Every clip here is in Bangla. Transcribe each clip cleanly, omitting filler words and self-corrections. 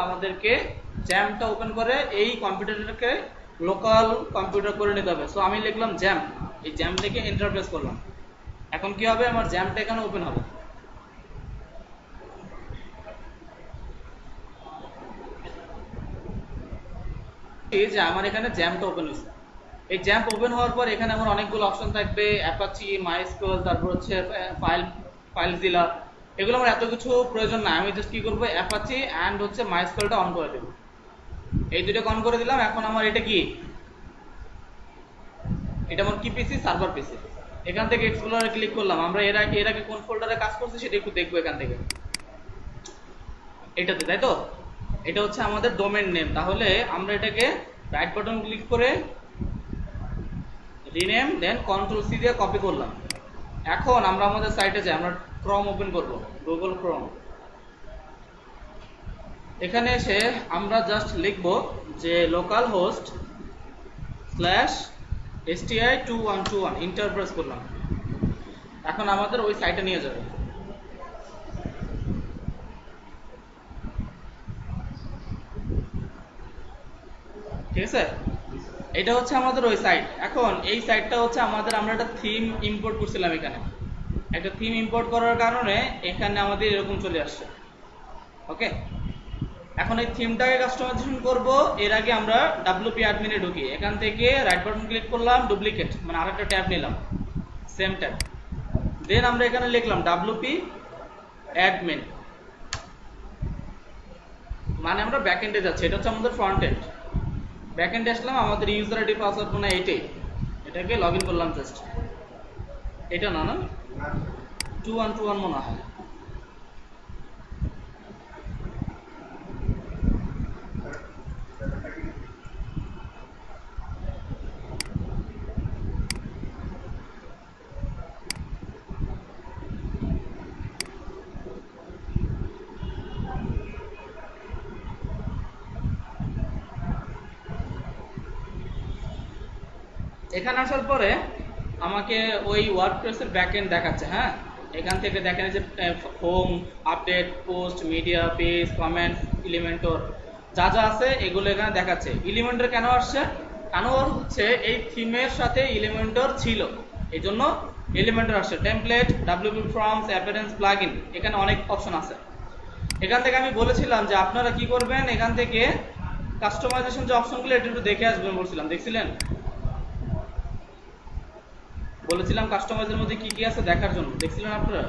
আমাদেরকে জ্যামটা ওপেন করে এই কম্পিউটারটাকে লোকাল কম্পিউটার করে নিতে হবে। সো আমি লিখলাম জ্যাম, এই জ্যাম লিখে এন্টার প্রেস করলাম। এখন কি হবে, আমার জ্যামটা এখানে ওপেন হবে। এই যে আমার এখানে জ্যামটা ওপেন হয়েছে। এই জ্যাম্প ওপেন হওয়ার পর এখানে আমার অনেকগুলো অপশন থাকবে, অ্যাপাচি, মাইস্কুয়েল, তারপর হচ্ছে ফাইলজিলা। এগুলো আমার এত কিছু প্রয়োজন না, আমি জাস্ট কি করবো, অ্যাপাচি অ্যান্ড হচ্ছে মাইস্কুয়েলটা অন করে দেবো। এই দুটোকে অন করে দিলাম। এখন আমার এটা কি, এটা আমার কি পিসি, সার্ভার পিসি। এখান থেকে এক্সপ্লোরারে ক্লিক করলাম। আমরা এর আগে কোন ফোল্ডারে কাজ করছি সেটা একটু দেখবো এখান থেকে, এটাতে, তাই তো? এটা হচ্ছে আমাদের ডোমেন নেম। তাহলে আমরা এটাকে রাইট বাটন ক্লিক করে রিনেম, দেন কন্ট্রোল সি দিয়ে কপি করলাম। এখন আমরা আমাদের সাইটে যাই, আমরা ক্রোম ওপেন করব, গুগল ক্রোম। এখানে এসে আমরা জাস্ট লিখব যে local host /STI2121 enter press করলাম। এখন আমাদের ওই সাইটে নিয়ে যাবে। ঠিক আছে, এটা হচ্ছে আমাদের ওই সাইট। এখন এই সাইটটা হচ্ছে আমাদের, আমরা একটা থিম ইম্পোর্ট করছিলাম এখানে। একটা থিম ইম্পোর্ট করার কারণে এখানে আমাদের এরকম চলে আসছে। ওকে, এখন এই থিমটাকে কাস্টমাইজেশন করব। এর আগে আমরা WP অ্যাডমিনে ঢুকি। এখান থেকে রাইট বাটন ক্লিক করলাম, ডুপ্লিকেট মানে আরেকটা ট্যাব নিলাম, সেম ট্যাব। দেন আমরা এখানে লিখলাম WP অ্যাডমিন, মানে আমরা ব্যাকএন্ডে যাচ্ছি। এটা হচ্ছে আমাদের ফ্রন্ট এন্ড। ব্যাকএন্ডে আসলাম, আমাদের ইউজার আইডি পাসওয়ার্ড মনে হয় এটাই, এটাকে লগ ইন করলাম জাস্ট। এটা না, না 2121 মনে হয়। এখানে আসার পরে আমাকে ওই ওয়ার্ডপ্রেসের ব্যাকএন্ড দেখাচ্ছে। হ্যাঁ, এখান থেকে দেখেন যে home, update, post, media, page, comment, Elementor যা যা আছে এগুলো এখানে দেখাচ্ছে। এলিমেন্টর কেন আসছে, কেন হচ্ছে এই থিমের সাথে এলিমেন্টর ছিল, এই জন্য এলিমেন্টর আসছে। Template, WP forms, appearance, plugin, এখানে অনেক অপশন আছে। এখান থেকে আমি বলেছিলাম যে আপনারা কি করবেন, এখান থেকে কাস্টমাইজেশন যে অপশনগুলো এটা একটু দেখে আসবেন বলছিলাম, দেখছিলেন? বলেছিলাম কাস্টমাইজের মধ্যে কি কি আছে দেখার জন্য, দেখছিলেন আপনারা?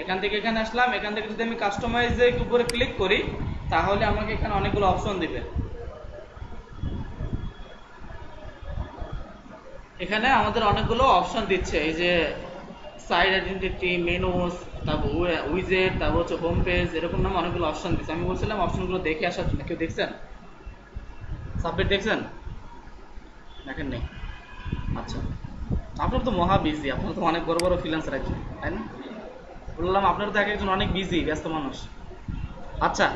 এখান থেকে এখানে আসলাম। এখান থেকে যদি আমি কাস্টমাইজের উপরে ক্লিক করি তাহলে আমাকে এখানে অনেকগুলো অপশন দিবে। এখানে আমাদের অনেকগুলো অপশন দিচ্ছে, এই যে সাইট আইডেন্টিটি, মেনুস, তারপর উইজেট, তারপর হচ্ছে হোম পেজ, এরকম নামে অনেকগুলো অপশন দিচ্ছে। আমি বলছিলাম অপশনগুলো দেখে আসার জন্য। কেউ দেখছেন? সাবমিট দেখছেন? দেখেন নেই? আচ্ছা, আপনার তো মহা বিজি, আপনার তো অনেক বড় বড় ফ্রিল্যান্সার একজন, তাই না? বললাম আপনারা তো এক একজন অনেক বিজি, ব্যস্ত মানুষ। আচ্ছা,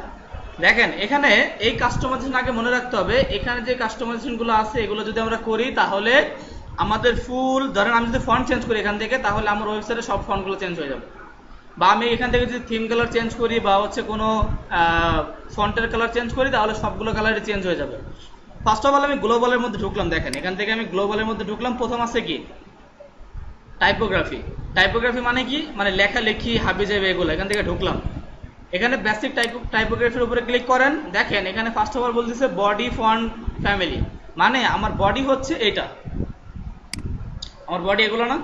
দেখেন এখানে এই কাস্টমাইজেশন আগে মনে রাখতে হবে। এখানে যে কাস্টমাইজেশনগুলো আছে এগুলো যদি আমরা করি তাহলে আমাদের ফুল, ধরেন আমি যদি ফন্ট চেঞ্জ করি এখান থেকে, তাহলে আমার ওয়েবসাইটে সব ফন্টগুলো চেঞ্জ হয়ে যাবে। বা আমি এখান থেকে যদি থিম কালার চেঞ্জ করি বা হচ্ছে কোনো ফন্টের কালার চেঞ্জ করি তাহলে সবগুলো কালারই চেঞ্জ হয়ে যাবে। ফার্স্ট অফ অল আমি গ্লোবালের মধ্যে ঢুকলাম। দেখেন এখান থেকে আমি গ্লোবালের মধ্যে ঢুকলাম। প্রথম আছে কি, টাইপোগ্রাফি। টাইপোগ্রাফি মানে কি, মানে লেখালেখি, হাবি যাবে, এগুলো। এখান থেকে ঢুকলাম। এখানে বেসিক টাইপোগ্রাফির উপরে ক্লিক করেন। দেখেন এখানে ফার্স্ট অফ অল বলতেছে বডি ফন্ট ফ্যামিলি, মানে আমার বডি হচ্ছে এটা, আমার বডি এগুলো না,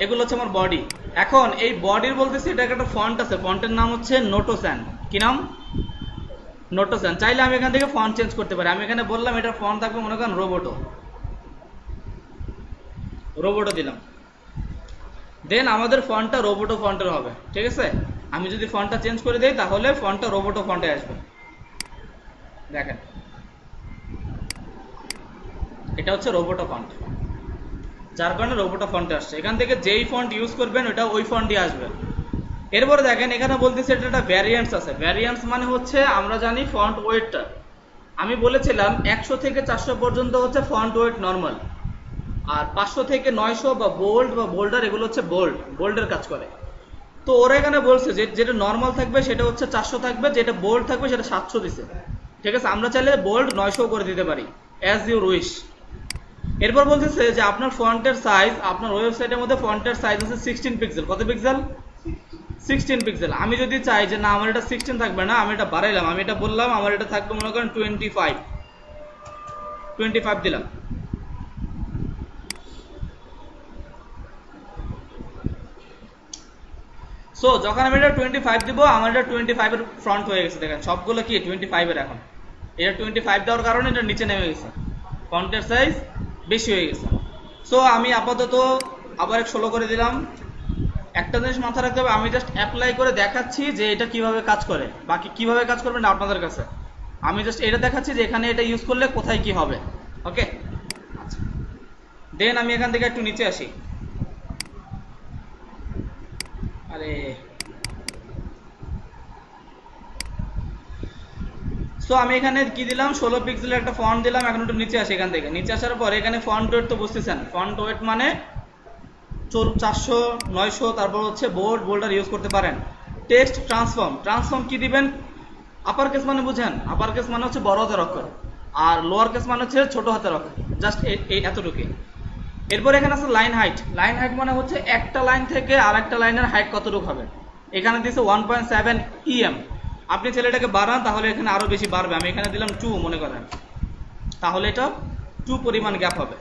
এগুলো হচ্ছে আমার বডি। এখন এই বডির বলতেছে এটা একটা ফন্ট আছে, ফন্টের নাম হচ্ছে নোটোস্যান। কি নাম? নোটোস্যান। চাইলে আমি এখান থেকে ফন্ট চেঞ্জ করতে পারি। আমি এখানে বললাম এটা ফন্ট থাকবে মনে করেন রোবোটো, রোবোটো দিলাম। দেন আমাদের ফন্টটা রোবোটো ফন্টের হবে, ঠিক আছে? আমি যদি ফন্টটা চেঞ্জ করে দিই তাহলে ফন্টটা রোবোটো ফন্টে আসবে। দেখেন এটা হচ্ছে রোবোটো ফন্ট, যার কারণে রোবোটো ফন্টে আসছে। এখান থেকে যেই ফন্ট ইউজ করবেন ওটা ওই ফন্টই আসবে। এরপরে দেখেন এখানে বলতেছে এটা একটা ভ্যারিয়েন্টস আছে। ভ্যারিয়েন্টস মানে হচ্ছে আমরা জানি ফন্ট ওয়েটটা, আমি বলেছিলাম 100 থেকে 400 পর্যন্ত হচ্ছে ফন্ট ওয়েট নর্মাল, আর 500 থেকে 900 বা বোল্ড বা বোল্ডার এগুলো হচ্ছে বোল্ডের কাজ করে। তো ওরা এখানে বলছে যে যেটা নর্মাল থাকবে সেটা হচ্ছে 400 থাকবে, যেটা বোল্ড থাকবে সেটা 700 দিছে। ঠিক আছে, আমরা চাইলে বোল্ড 900 করে দিতে পারি, অ্যাজ ইউর উইশ। এরপর বলতেছে যে আপনার ফন্টের সাইজ, আপনার ওয়েবসাইটের মধ্যে ফন্টের সাইজ আছে 16 পিক্সেল। কত পিক্সেল? 16 পিক্সেল। আমি যদি চাই যে না আমার এটা 16 থাকবে না, আমি এটা বাড়াইলাম, আমি এটা বললাম আমার এটা থাকবে মনে করেন 25 দিলাম। সো যখন আমি এটা 25 দিব, আমার এটা 25 এর ফ্রন্ট হয়ে গেছে। দেখেন সবগুলো কি 25 এর। এখন এটা 25 দেওয়ার কারণে এটা নিচে নেমে গেছে, ফন্টের সাইজ বেশি হয়ে গেছে। সো আমি আপাতত আবার 16 করে দিলাম। একটা জিনিস মাথায় রাখতে হবে, আমি জাস্ট অ্যাপ্লাই করে দেখাচ্ছি যে এটা কিভাবে কাজ করে, বাকি কিভাবে কাজ করবে না আপনাদের কাছে। আমি জাস্ট এটা দেখাচ্ছি যে এখানে এটা ইউজ করলে কোথায় কি হবে। ওকে, আচ্ছা, দেন আমি এখান থেকে একটু নিচে আসি। আরে সো আমি এখানে কি দিলাম, 16 পিক্সেলের একটা ফন্ট দিলাম। এখন একটু নিচে আসি, এখান থেকে নিচে আসার পর এখানে ফন্ট ওয়েট তো বুঝতেছেন, ফন্ট ওয়েট মানে 400 900, তারপর হচ্ছে বোল্ডার ইউজ করতে পারেন। টেক্সট ট্রান্সফর্ম কি দিবেন? আপার কেস মানে বুঝেন, আপার কেস মানে হচ্ছে বড় হাতের অক্ষর, আর লোয়ার কেস মানে হচ্ছে ছোট হাতের অক্ষর, জাস্ট এই এতটুকুই। এরপর এখানে আছে লাইন হাইট মানে হচ্ছে একটা লাইন থেকে আর একটা লাইনের হাইট কতটুকু হবে। এখানে দিয়েছে 1.7 em। আপনি ছেলেটাকে বাড়ান তাহলে এখানে আরো বেশি বাড়বে। আমি এখানে দিলাম 2 মনে করেন, তাহলে এটা 2 পরিমাণ গ্যাপ হবে।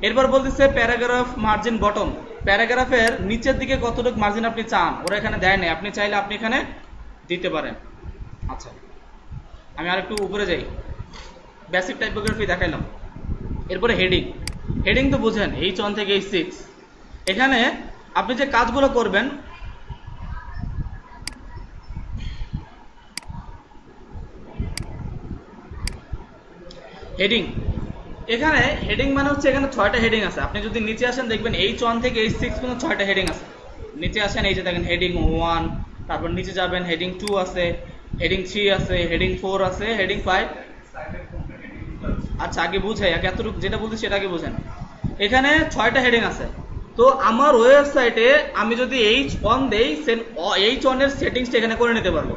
এরপর বলতেছে প্যারাগ্রাফ মার্জিন বটম, প্যারাগ্রাফের নিচের দিকে কতটুকু মার্জিন আপনি চান, ওরা এখানে দেয় নাই, আপনি চাইলে আপনি এখানে দিতে পারেন। আচ্ছা, আমি আরেকটু উপরে যাই, বেসিক টাইপোগ্রাফি দেখাইলাম। এরপরে হেডিং তো বুঝেন, H1 থেকে H6। এখানে আপনি যে কাজগুলো করবেন, এখানে হেডিং মানে হচ্ছে এখানে 6টা হেডিং আছে। আপনি যদি নিচে আসেন দেখবেন H1 থেকে H6 পর্যন্ত 6টা হেডিং আছে। নিচে আসেন, এই যে দেখেন হেডিং 1, তারপর নিচে যাবেন হেডিং 2 আছে, হেডিং 3 আছে, হেডিং 4 আছে, হেডিং 5। আচ্ছা, আগে বুঝাই, আগে এতটুকু যেটা বলছি সেটা আগে বুঝেন। এখানে 6টা হেডিং আছে। তো আমার ওয়েবসাইটে আমি যদি H1 দেই, H1 এর সেটিংসটা এখানে করে নিতে পারবো।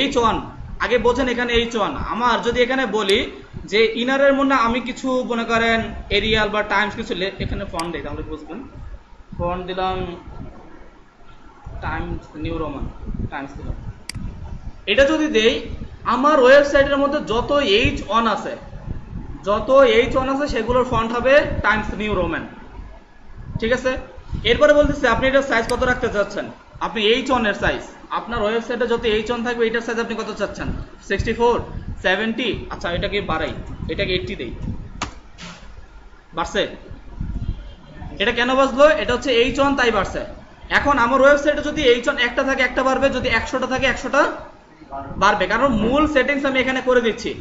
H1 আগে বোঝেন, এখানে H1 আমার যদি এখানে বলি যে ইনারের মধ্যে আমি কিছু মনে করেন এরিয়াল বা টাইমস কিছু এখানে ফন্ট দেই, তাহলে বুঝবেন। ফন্ট দিলাম টাইমস নিউ রোমান, টাইমস দিলাম। এটা যদি দেই, আমার ওয়েবসাইটের মধ্যে যত H1 আছে সেগুলোর ফন্ট হবে টাইমস নিউ রোমান। ঠিক আছে, এরপরে বলতেছে আপনি এটার সাইজ কত রাখতে চাচ্ছেন। আপনি H1 এর সাইজ, আপনার ওয়েবসাইটে যত H1 থাকবে এটার সাইজ আপনি কত চাচ্ছেন? 64, 70। আচ্ছা, এটাকে বাড়াই, এটাকে 80 দেই। বাড়ছে? এটা কেন বাড়লো? এটা হচ্ছে H1 তাই বাড়ছে। এখন আমার ওয়েবসাইটে যদি H1 একটা থাকে একটা বাড়বে, যদি 100টা থাকে 100টা বাড়বে, কারণ মূল সেটিংস আমি এখানে করে দিচ্ছি।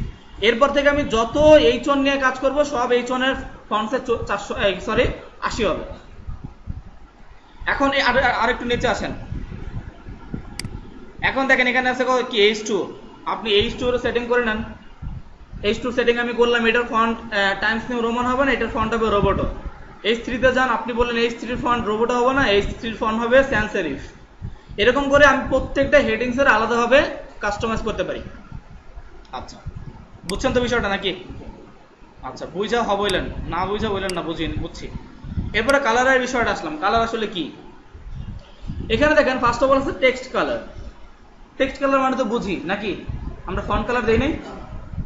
এরপর থেকে আমি যত H1 নিয়ে কাজ করব সব H1 এর ফন্টসে 80 হবে। এখন আরেকটু নিচে আসেন, এখন দেখেন এখানে আছে কি H2। আপনি H2 এর সেটিং করে নেন। H2 সেটিং আমি করলাম, এটার ফন্ট টাইমস নিউ রোমান হবে না, এটার ফন্ট হবে রোবোটো। H3 তে যান, আপনি বললেন H3 এর ফন্ট রোবোটো হবে না, H3 এর ফন্ট হবে স্যান্স সেরিফ। এরকম করে আমি প্রত্যেকটা হেডিংস এর আলাদাভাবে কাস্টমাইজ করতে পারি। আচ্ছা, বুঝছেন তো বিষয়টা নাকি? আচ্ছা, বুঝা হইলেন না, বুঝা হইলেন না, বুঝছি। এরপরে কালারের বিষয়টা আসলাম। কালার আসলে কি? এখানে দেখেন ফার্স্ট অফ অল আছে টেক্সট কালার। টেক্সট কালার মানে তো বুঝি নাকি, আমরা ফন্ট কালার দেই নাই,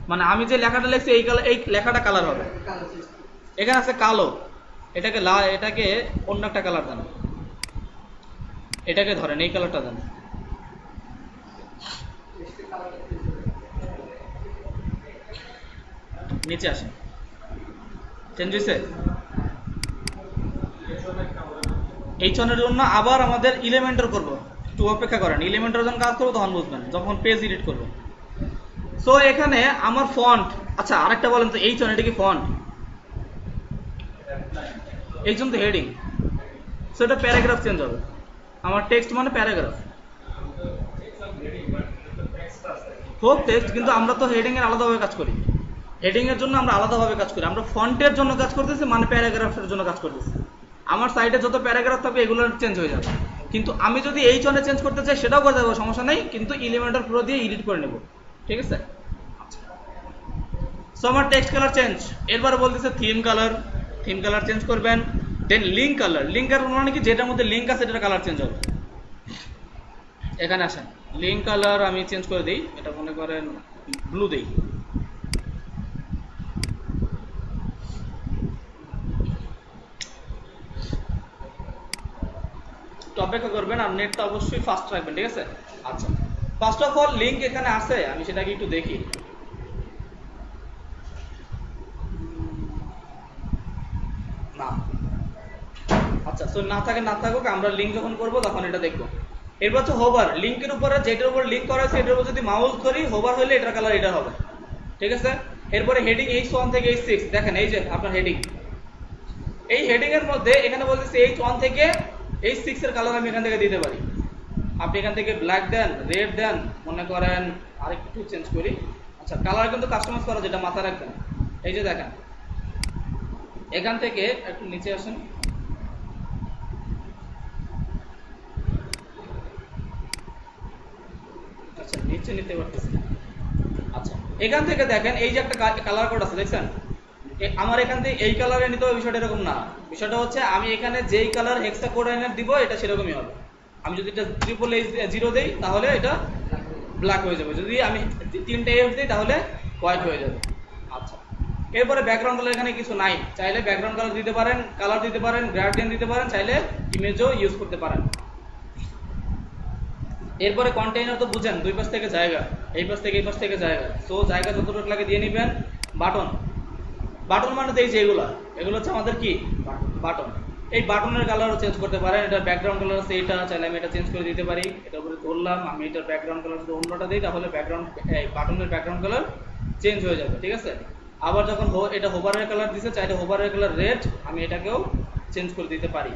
মানে আমি যে লেখাটা লিখছি এই লেখাটা কালার হবে। এখানে আছে কালো, এটাকে অন্য একটা কালার দেন, এটাকে ধরেন এই কালারটা দেন। নিচে আসেন, চেঞ্জ হয়েছে। H1 এর জন্য আবার আমাদের এলিমেন্টর করব, একটু অপেক্ষা করেন, এলিমেন্টর যখন কাজ করবো তখন বুঝবেন, যখন পেজ এডিট করবো। সো এখানে আমার ফন্ট, আচ্ছা আরেকটা বলেন তো, H1 এটা কি ফন্ট? H1 তো হেডিং, সো এটা প্যারাগ্রাফ চেঞ্জ হবে। আমার টেক্সট মানে প্যারাগ্রাফ, হোক টেক্সট, কিন্তু আমরা তো হেডিং এর আলাদাভাবে কাজ করি। হেডিং এর জন্য আমরা আলাদাভাবে কাজ করি, আমরা ফন্টের জন্য কাজ করতেছি, মানে প্যারাগ্রাফের জন্য কাজ করতেছি। আমার সাইটে যত প্যারাগ্রাফ থাকবে এগুলো চেঞ্জ হয়ে যাবে। কিন্তু আমি যদি H1 এ চেঞ্জ করতে চাই সেটাও করতে পারবো, সমস্যা নেই, কিন্তু এলিমেন্টর প্রো দিয়ে এডিট করে নেব, ঠিক আছে। সো আমার টেক্সট কালার চেঞ্জ, এরপরে বলতেছে থিম কালার চেঞ্জ করবেন। দেন লিঙ্ক কালার মানে কি, যেটার মধ্যে লিঙ্ক আছে সেটার কালার চেঞ্জ হবে। এখানে আসেন, লিঙ্ক কালার আমি চেঞ্জ করে দিই, এটা মনে করেন ব্লু দিই। তো অপেক্ষা করবেন, আর নেটটা অবশ্যই ফাস্ট রাখবেন, ঠিক আছে। আচ্ছা, ফার্স্ট অফ অল লিঙ্ক এখানে আছে, আমি সেটাকে একটু দেখি। না, আচ্ছা, তো না থাকুক, আমরা লিঙ্ক যখন করব তখন এটা দেখব। এরপর হচ্ছে হোভার, লিঙ্কের উপরে যেটার উপর লিঙ্ক করা আছে এটার উপর যদি মাউস ধরি হোভার হলে এটার কালার এটা হবে, ঠিক আছে। এরপরে হেডিং H1 থেকে H6, দেখেন এই যে আপনার হেডিং, এই হেডিং এর মধ্যে এখানে বলতেছে H1 থেকে H6 এর কালার আমি এখান থেকে দিতে পারি। আপনি এখান থেকে ব্ল্যাক দেন, রেড দেন, মনে করেন আরেকটু চেঞ্জ করি। আচ্ছা, কালার কিন্তু কাস্টমাইজ করা, যেটা মাথায় রাখবেন। এই যে দেখেন, এখান থেকে একটু নিচে আসেন, আচ্ছা নিচে নিতে পারতেছি। আচ্ছা, এখান থেকে দেখেন এই যে একটা কালার কোড আছে, দেখছেন। আমার এখান থেকে এই কালারে নিতে হবে, বিষয়টা এরকম না। বিষয়টা হচ্ছে আমি এখানে যেই কালার হেক্সাকোডাইনার দিব এটা সেরকমই হবে। আমি যদি এটা H0 দেই তাহলে এটা ব্ল্যাক হয়ে যাবে, যদি আমি 3টে F দিই তাহলে হোয়াইট হয়ে যাবে। আচ্ছা, এরপরে ব্যাকগ্রাউন্ড কালার এখানে কিছু নাই, চাইলে ব্যাকগ্রাউন্ড কালার দিতে পারেন, গ্রেডিয়েন্ট দিতে পারেন, চাইলে ইমেজও ইউজ করতে পারেন। এরপরে কন্টেইনার তো বুঝেন, দুই পাশ থেকে জায়গা, এই পাশ থেকে এই পাশ থেকে জায়গা, সো জায়গা যতটুকু লাগে দিয়ে নেবেন। বাটন মানে তো এই যে এগুলো হচ্ছে আমাদের কি বাটন। এই বাটনের কালারও চেঞ্জ করতে পারেন, এটা ব্যাকগ্রাউন্ড কালার আছে, এটা চাইলে আমি এটা চেঞ্জ করে দিতে পারি। এটা উপরে ধরলাম, আমি এটার ব্যাকগ্রাউন্ড কালার যদি অন্যটা দিই তাহলে বাটনের ব্যাকগ্রাউন্ড কালার চেঞ্জ হয়ে যাবে, ঠিক আছে। আবার যখন এটা হোভারের কালার দিছে, চাইলে হোভারের কালার রেড, আমি এটাকেও চেঞ্জ করে দিতে পারি।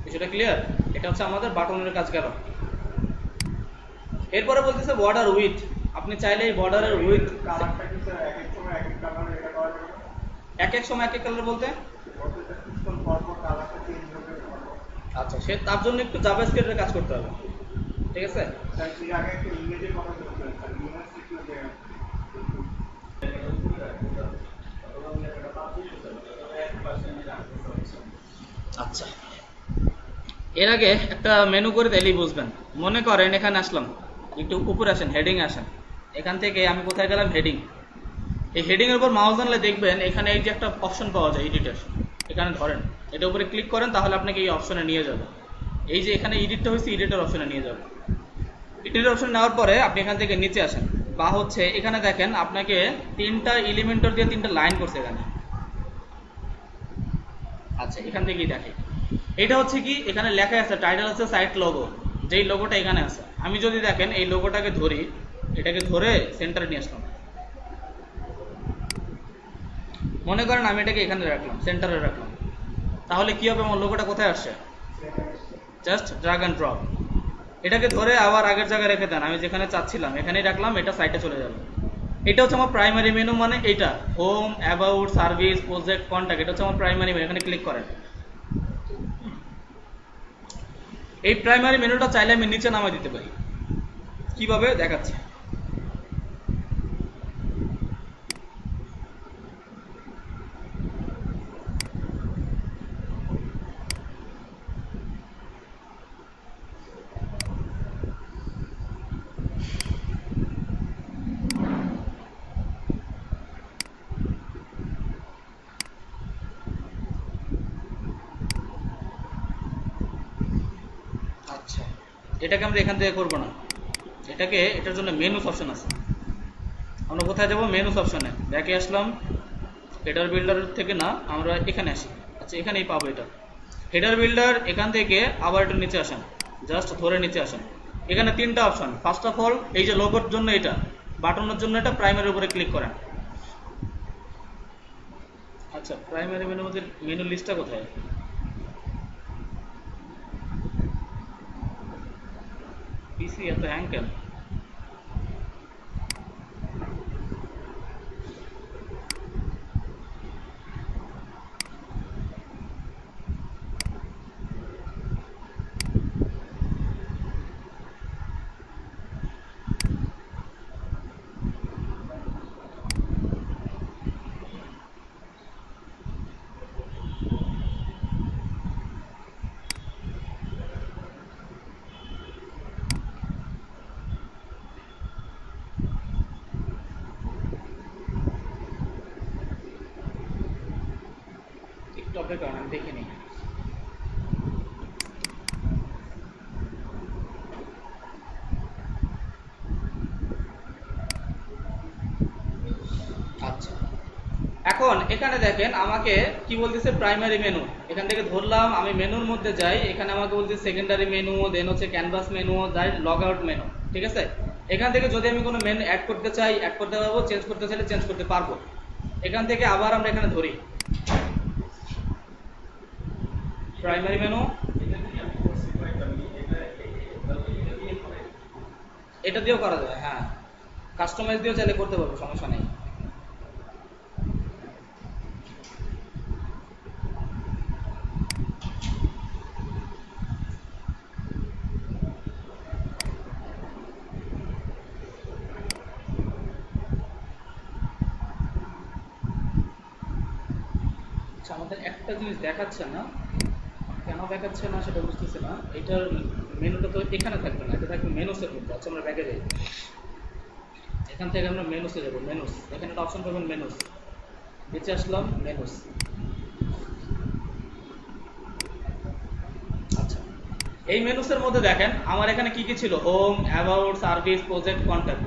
বিষয়টা ক্লিয়ার? এটা হচ্ছে আমাদের বাটনের কাজ গেল। এরপরে বলতেছে বর্ডার উইথ, আপনি চাইলে এই বর্ডারের উইথ এক এক সময় এক এক কালার বলতে, আচ্ছা, সে তার জন্য একটু জাভাস্ক্রিপ্টের কাজ করতে হবে, ঠিক আছে। আচ্ছা, এর আগে একটা মেনু করে দিলেই বুঝবেন। মনে করেন এখানে আসলাম, একটু উপরে আসেন, হেডিং আসেন, এখান থেকে আমি কোথায় গেলাম, হেডিং। এই হেডিং এর উপর মাউস আনলে দেখবেন এখানে এই যে একটা অপশন পাওয়া যায় এডিটর, এখানে ধরেন, এটা উপরে ক্লিক করেন তাহলে আপনাকে এই অপশনে নিয়ে যাবে। এই যে এখানে এডিটটা হয়েছে, এডিটর অপশনে নিয়ে যাবে। এডিটর অপশন নেওয়ার পরে আপনি এখান থেকে নিচে আসেন, বা হচ্ছে এখানে দেখেন আপনাকে 3টা এলিমেন্টর দিয়ে 3টা লাইন করছে এখানে। আচ্ছা, এখান থেকেই দেখে এটা হচ্ছে কি, এখানে লেখা আছে টাইটেল আছে সাইট লোগো, যেই লোগোটা এখানে আছে। আমি যদি দেখেন এই লোগোটাকে ধরি, এটাকে ধরে সেন্টারে নিয়ে আসলাম, মনে করেন আমি এটাকে এখানে রাখলাম, সেন্টারে রাখলাম, তাহলে কি হবে, আমার লোগোটা কোথায় আসছে, জাস্ট ড্রাগ অ্যান্ড ড্রপ। এটাকে ধরে আবার আগের জায়গায় রেখে দেন, আমি যেখানে চাচ্ছিলাম এখানেই রাখলাম, এটা সাইটে চলে যাবে। এটা হচ্ছে আমার প্রাইমারি মেনু, মানে এটা home, about, service, project, contact, এটা হচ্ছে আমার প্রাইমারি মেনু। এখানে ক্লিক করেন, এই প্রাইমারি মেনুটা চাইলে আমি নিচে নামাই দিতে পারি, কিভাবে দেখাচ্ছি। আচ্ছা, এটাকে আমরা এখান থেকে করবো না, এটার জন্য মেনুস অপশন আছে। আমরা কোথায় যাবো, মেনুস অপশনে ব্যাকে আসলাম, হেডার বিল্ডার থেকে না, আমরা এখানে আসি। আচ্ছা, এখানেই পাবো এটা হেডার বিল্ডার। এখান থেকে আবার একটু নিচে আসেন, জাস্ট ধরে নিচে আসেন, এখানে 3টা অপশন। ফার্স্ট অফ অল এই যে লোগোর জন্য এটা, বাটনের জন্য এটা, প্রাইমারির উপরে ক্লিক করেন। আচ্ছা, প্রাইমারি মেনুর মধ্যে মেনু লিস্টটা কোথায়, পিসি এত হ্যাং কেন? টপের কারণে আমি দেখিনি। আচ্ছা, এখন এখানে দেখেন আমাকে কি বলতেছে, প্রাইমারি মেনু। এখান থেকে ধরলাম আমি মেনুর মধ্যে যাই, এখানে আমাকে বলছে সেকেন্ডারি মেনু, দেন হচ্ছে ক্যানভাস মেনু, যাই লগ আউট মেনু। ঠিক আছে, এখান থেকে যদি আমি কোনো মেনু অ্যাড করতে চাই অ্যাড করতে পারবো, চেঞ্জ করতে চাইলে চেঞ্জ করতে পারবো। এখান থেকে আবার আমরা এখানে ধরি প্রাইমারি মেনু, এটা দিয়েও করা যায়, হ্যাঁ কাস্টমাইজ দিয়েও চাইলে করতে পারবো, সমস্যা নেই। আচ্ছা, আমাদের একটা জিনিস দেখাচ্ছে না, কেন দেখাচ্ছে না সেটা বুঝতেছি না। এটার মেনুটা তো এখানে থাকবে না, এটা থাকবে মেনুসের মধ্যে। আচ্ছা, আমরা ব্যাকে যাই, এখান থেকে আমরা মেনুসে যাবো। মেনুস, এখানে একটা অপশন পাবেন মেনুস, নিচে আসলাম মেনুস। আচ্ছা, এই মেনুসের মধ্যে দেখেন আমার এখানে কি কি ছিল, home, about, service, project, contact.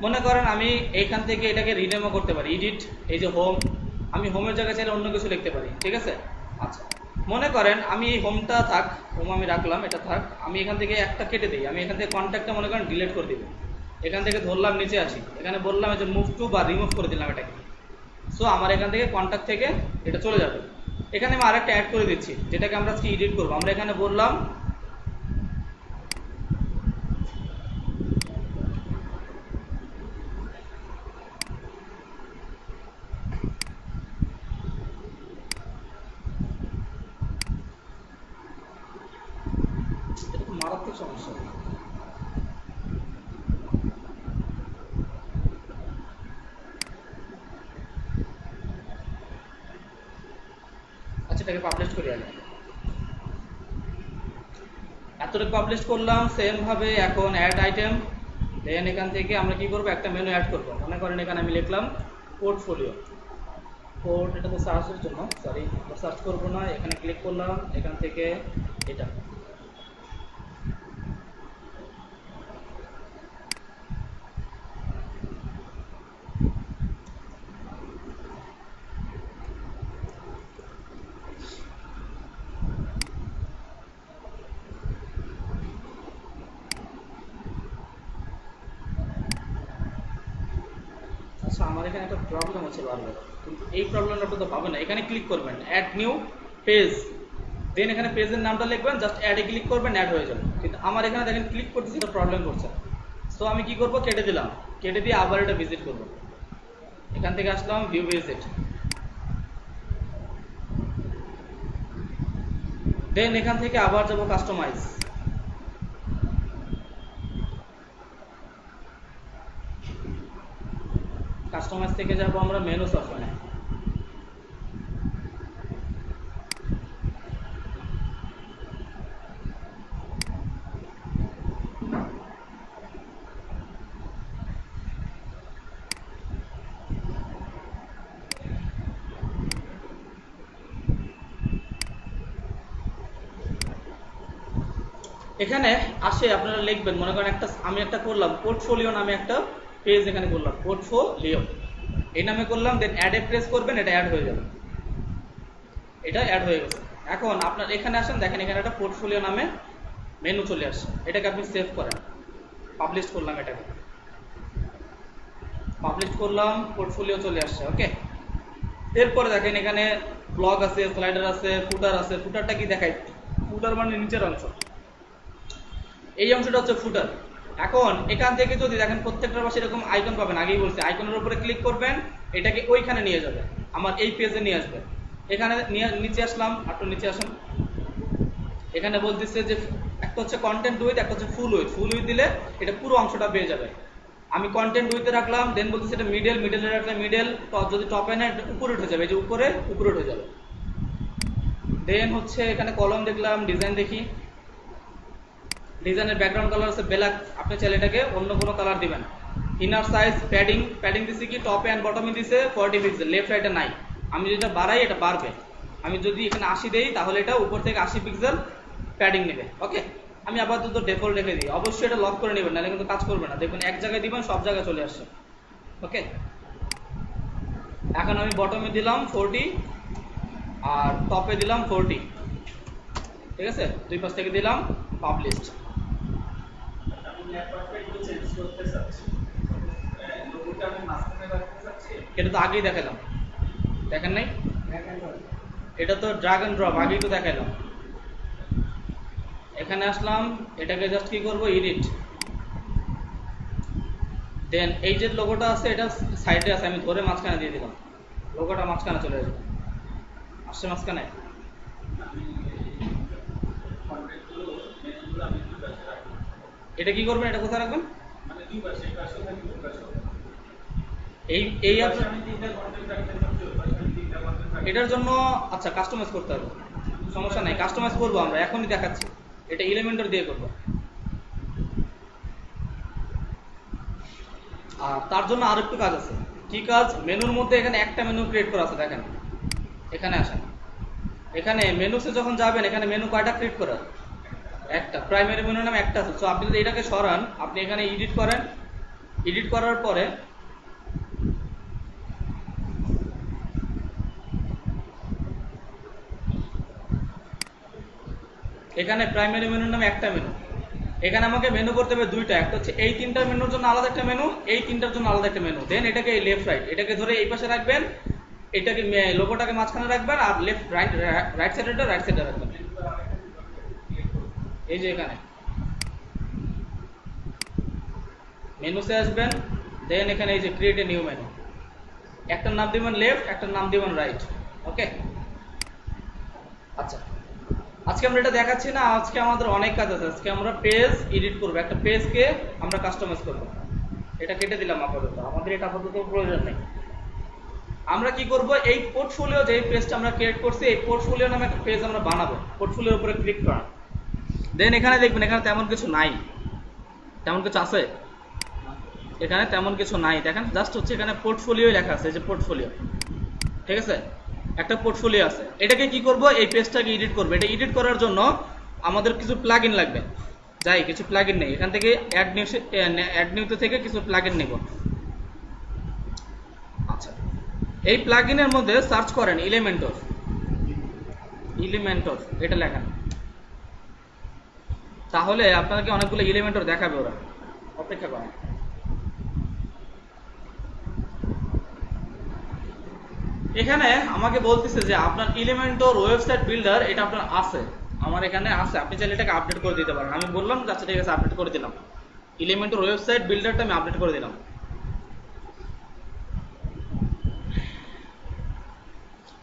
মনে করেন আমি এইখান থেকে এটাকে রিনেমও করতে পারি, এডিট, এই যে হোম, আমি হোমের জায়গায় চাইলে অন্য কিছু লিখতে পারি। ঠিক আছে, আচ্ছা মনে করেন আমি এই হোমটা থাক, হোম আমি রাখলাম, এটা থাক, আমি এখান থেকে একটা কেটে দিই, আমি এখান থেকে কন্ট্যাক্টটা মনে করেন ডিলিট করে দিব। এখান থেকে ধরলাম নিচে আসি, এখানে বললাম যে মুভ টু বা রিমুভ করে দিলাম এটাকে। সো আমার এখান থেকে কন্ট্যাক্ট থেকে এটা চলে যাবে। এখানে আমি আরেকটা অ্যাড করে দিচ্ছি, যেটাকে আমরা আজকে এডিট করবো। আমরা এখানে বললাম এটা খুব মারাত্মক সমস্যা। আচ্ছা, এটাকে পাবলিশ করি আগে। এতটুকু পাবলিশ করলাম, সেম ভাবে এখন অ্যাড আইটেম, দেন এখান থেকে আমরা কি করবো, একটা মেনু অ্যাড করবো। মনে করেন এখানে আমি লিখলাম পোর্টফোলিও, পোর্ট, এটা তো সার্চের জন্য, সরি সার্চ করবো না, এখানে ক্লিক করলাম, এখান থেকে এটা। আচ্ছা, আমার এখানে একটা প্রবলেম হচ্ছে বারবার, কিন্তু এই প্রবলেমটা আপনি তো পাবেন না। এখানে ক্লিক করবেন অ্যাড নিউ পেজ, দেন এখানে পেজের নামটা লিখবেন, জাস্ট অ্যাডে ক্লিক করবেন, অ্যাড হয়ে যাবে। কিন্তু আমার এখানে দেখেন ক্লিক করতেছি, এটা প্রবলেম করছে। সো আমি কি করব, কেটে দিলাম, কেটে দিয়ে আবার এটা ভিজিট করব। এখান থেকে আসলাম ভিউ ভিজিট, দেন এখান থেকে আবার যাব কাস্টমাইজ, কাস্টমাইজ থেকে যাব আমরা মেনুস অপশনে। এখানে আসে আপনারা লিখবেন, মনে করেন একটা আমি একটা করলাম পোর্টফোলিও নামে একটা পেজ, এখানে করলাম পোর্টফোলিও, এই নামে করলাম, দেন অ্যাডে প্রেস করবেন, এটা অ্যাড হয়ে যাবে, এটা অ্যাড হয়ে গেছে। এখন আপনার এখানে আসেন, দেখেন এখানে একটা পোর্টফোলিও নামে মেনু চলে আসছে, এটাকে আপনি সেভ করেন। পাবলিশ করলাম, এটাকে পাবলিশ করলাম, পোর্টফোলিও চলে আসছে। ওকে, এরপরে দেখেন এখানে ব্লগ আছে, স্লাইডার আছে, ফুটার আছে। ফুটারটা কি দেখাই, ফুটার মানে নিচের অংশ, এই অংশটা হচ্ছে ফুটার। এখন এখান থেকে যদি দেখেন প্রত্যেকটার পাশে এরকম আইকন পাবেন, আগেই বলছি আইকনের উপরে ক্লিক করবেন, এটাকে ওইখানে নিয়ে যাবে, আমার এই পেজে নিয়ে আসবে। এখানে নিচে আসলাম, একটু নিচে আসুন, এখানে বলতেছে যে একটা হচ্ছে কন্টেন্ট উইথ, একটা হচ্ছে ফুল উইথ। ফুল উইথ দিলে এটা পুরো অংশটা পেয়ে যাবে। আমি কন্টেন্ট উইথে রাখলাম, দেন বলতেছে এটা মিডল, মিডলে রাখলে মিডল, যদি টপে না উপরে উঠে যাবে, এই যে উপরে উঠে যাবে। দেন হচ্ছে এখানে কলম দেখলাম, ডিজাইন দেখি, ডিজাইনের ব্যাকগ্রাউন্ড কালার আছে ব্ল্যাক, আপনি চাইলে এটাকে অন্য কোনো কালার দিবেন। ইনার সাইজ, প্যাডিং দিছি কি টপে এন্ড বটমে দিছে 40 পিক্সেল, লেফট রাইটে নাই। আমি যেটা বাড়াই এটা বাড়বে, আমি যদি এখানে 80 দেই তাহলে এটা উপর থেকে 80 পিক্সেল প্যাডিং নেবে। ওকে, আমি আপাতত ডিফল্ট রেখে দিই। অবশ্যই এটা লক করে নেবেন, নাহলে কিন্তু কাজ করবে না। দেখুন এক জায়গায় দিবেন সব জায়গায় চলে আসছে। ওকে, এখন আমি বটমে দিলাম 40 আর টপে দিলাম 40। ঠিক আছে, দুই পাশ থেকে দিলাম পাবলিশড। এটা তো আগেই দেখালাম, দেখেন নাই? এটা তো ড্রাগ এন্ড ড্রপ আগেই তো দেখালাম। এখানে আসলাম, এটাকে জাস্ট কি করব, এডিট। দেন এই যে লোগোটা আছে এটা সাইডে আছে, আমি ধরে মাঝখানে দিয়ে দিলাম। লোগোটা মাঝখানে চলে আসবে, আসছে মাঝখানে। এটা কি করবেন, এটা কোথায় রাখবেন? এই এই এটার জন্য আচ্ছা কাস্টমাইজ করতে হবে, সমস্যা নাই, কাস্টমাইজ করবো আমরা, এখনই দেখাচ্ছি। এটা এলিমেন্টর দিয়ে করবো। আর তার জন্য আর একটু কাজ আছে। কি কাজ? মেনুর মধ্যে এখানে একটা মেনু ক্রিয়েট করা আছে, দেখেন এখানে আসেন। এখানে মেনুতে যখন যাবেন, এখানে মেনু কয়টা ক্রিয়েট করা? একটা। প্রাইমারি মেনু নাম একটা আছে। সো আপনি যদি এটাকে সরান, আপনি এখানে এডিট করেন, এডিট করার পরে এখানে প্রাইমারি মেনুর নামে একটা মেনু। এখানে আমাকে মেনু করতে হবে দুইটা, একটা হচ্ছে এই তিনটা মেনুর জন্য আলাদা একটা মেনু, এই তিনটার জন্য আলাদা একটা মেনু। দেন এটাকে লেফট রাইট, এটাকে ধরে এই পাশে রাখবেন, এটাকে লোগোটাকে মাঝখানে রাখবেন, আর লেফট রাইট রাইট সাইডেটা রাইট সাইডে রাখবেন। এই যে এখানে মেনুতে আসবেন, দেন এখানে এই যে ক্রিয়েট এ নিউ মেনু, একটার নাম দিবেন লেফট, একটার নাম দিবেন রাইট। ওকে, আচ্ছা আজকে আমরা এটা দেখাচ্ছি না, আজকে আমাদের অনেক কাজ আছে। আজকে আমরা পেজ এডিট করব, একটা পেজকে আমরা কাস্টমাইজ করব। এটা কেটে দিলাম আপাতত, আমাদের এটা আপাতত প্রয়োজন নেই। আমরা কি করব, এই পোর্টফোলিও যে পেজটা আমরা ক্রিয়েট করছি, এই পোর্টফোলিও নামে একটা পেজ আমরা বানাবো। পোর্টফোলিওর উপরে ক্লিক করা, দেন এখানে দেখবেন এখানে তেমন কিছু নাই। তেমন কিছু আছে? এখানে তেমন কিছু নাই, দেখেন জাস্ট হচ্ছে এখানে পোর্টফোলিও লেখা আছে, যে পোর্টফোলিও। ঠিক আছে, একটা পোর্টফোলিও আছে। এটাকে কি করব, এই পেজটাকে এডিট করব। এটা এডিট করার জন্য আমাদের কিছু প্লাগইন লাগবে। যাই, কিছু প্লাগইন নেই, এখান থেকে অ্যাড নিউতে থেকে কিছু প্লাগইন নেব। আচ্ছা, এই প্লাগইনের মধ্যে সার্চ করেন এলিমেন্টর, এলিমেন্টর এটা লেখেন, তাহলে আপনাকে অনেকগুলো এলিমেন্টর দেখাবে ওরা। অপেক্ষা করেন। এখানে আমাকে বলতেছে যে আপনার এলিমেন্টর ওয়েবসাইট বিল্ডার এটা আপনার আছে, আমার এখানে আছে, আপনি চাইলে এটাকে আপডেট করে দিতে পারেন। আমি বললাম আচ্ছা ঠিক আছে, আপডেট করে দিলাম। এলিমেন্টর ওয়েবসাইট বিল্ডারটা আমি আপডেট করে দিলাম।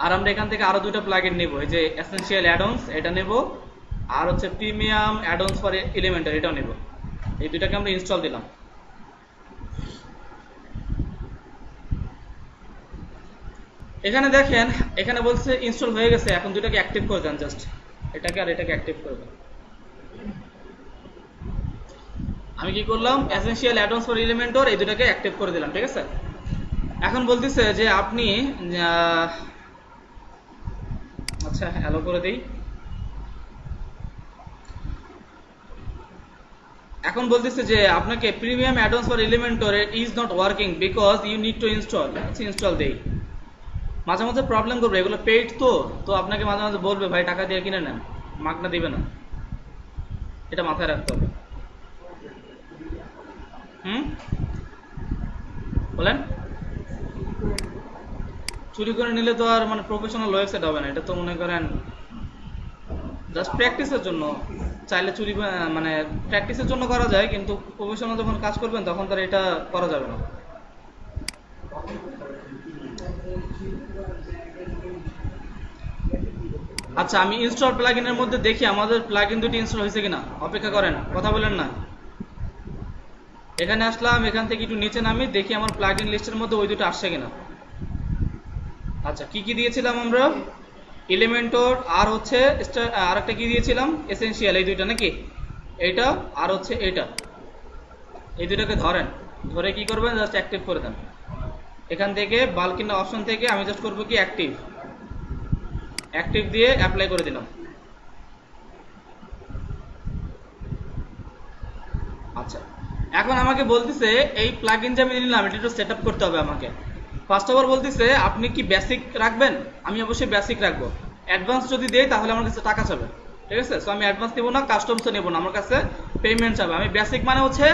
আর আমরা এখান থেকে আরো দুটো প্লাগইন নেব, এই যে এসেনশিয়াল অ্যাডঅনস এটা নেব, আর হচ্ছে প্রিমিয়াম অ্যাডঅনস ফর এলিমেন্টর এটাও নেব। এই দুটাকে আমরা ইনস্টল দিলাম। এখানে দেখেন, এখানে বলছে ইনস্টল হয়ে গেছে। এখন দুটাকে অ্যাক্টিভ করে দেন, জাস্ট এটাকে আর এটাকে অ্যাক্টিভ করে দেন। আমি কি করলাম, এসেনশিয়াল অ্যাডঅনস ফর এলিমেন্টর এই দুটাকে অ্যাক্টিভ করে দিলাম। ঠিক আছে, এখন বলতেছে যে আপনি আচ্ছা হ্যালো করে দেই। এখন বলতেছে যে আপনাকে premium addons for Elementor is not working because you need to install. আচ্ছা ইনস্টল দেই। মাঝে মাঝে প্রবলেম করবে, এগুলো পেইড তো আপনাকে মাঝে মাঝে বলবে ভাই টাকা দিয়ে কিনে নেন, মাগনা দিবে না, এটা মাথায় রাখতে হবে। বলেন, চুরি করে নিলে তো আর মানে প্রফেশনাল ওয়েবসাইট হবে না। এটা তো মনে করেন জাস্ট প্র্যাকটিসের জন্য, চাইলে চুরি মানে প্র্যাকটিসের জন্য করা যায়, কিন্তু প্রফেশনাল যখন কাজ করবেন তখন তার এটা করা যাবে না। আচ্ছা, আমি ইনস্টল প্লাগইনের মধ্যে দেখি আমাদের প্লাগইন দুটি ইনস্টল হয়েছে কিনা। অপেক্ষা করেন, কথা বলেন না। এখানে আসলাম, এখান থেকে একটু নিচে নামি, দেখি আমার প্লাগইন লিস্টের মধ্যে ওই দুটো আসছে কিনা। আচ্ছা, কি কি দিয়েছিলাম আমরা? এলিমেন্টর, আর হচ্ছে আর একটা কি দিয়েছিলাম, এসেনশিয়াল, এই দুইটা নাকি? এইটা আর হচ্ছে এইটা, এই দুইটাকে ধরেন, ধরে কি করবেন, জাস্ট অ্যাক্টিভ করে দেন। এখান থেকে বাল্কিনা অপশন থেকে আমি জাস্ট করবো কি অ্যাক্টিভ। অ্যাক্টিভ দিয়ে অ্যাপ্লাই করে দিলাম। আচ্ছা, এখন আমাকে বলতেছে এই প্লাগইন যে আমি নিলাম এটা একটু সেট আপ করতে হবে আমাকে। ফার্স্ট অফ অল বলতেছে আপনি কি বেসিক রাখবেন, আমি অবশ্যই বেসিক রাখবো। অ্যাডভান্স যদি দেই তাহলে আমার কাছে টাকা চাবে, ঠিক আছে? সো আমি অ্যাডভান্স নেবো না, কাস্টমসও নেবো না, আমার কাছে পেমেন্ট চাবে। আমি বেসিক মানে হচ্ছে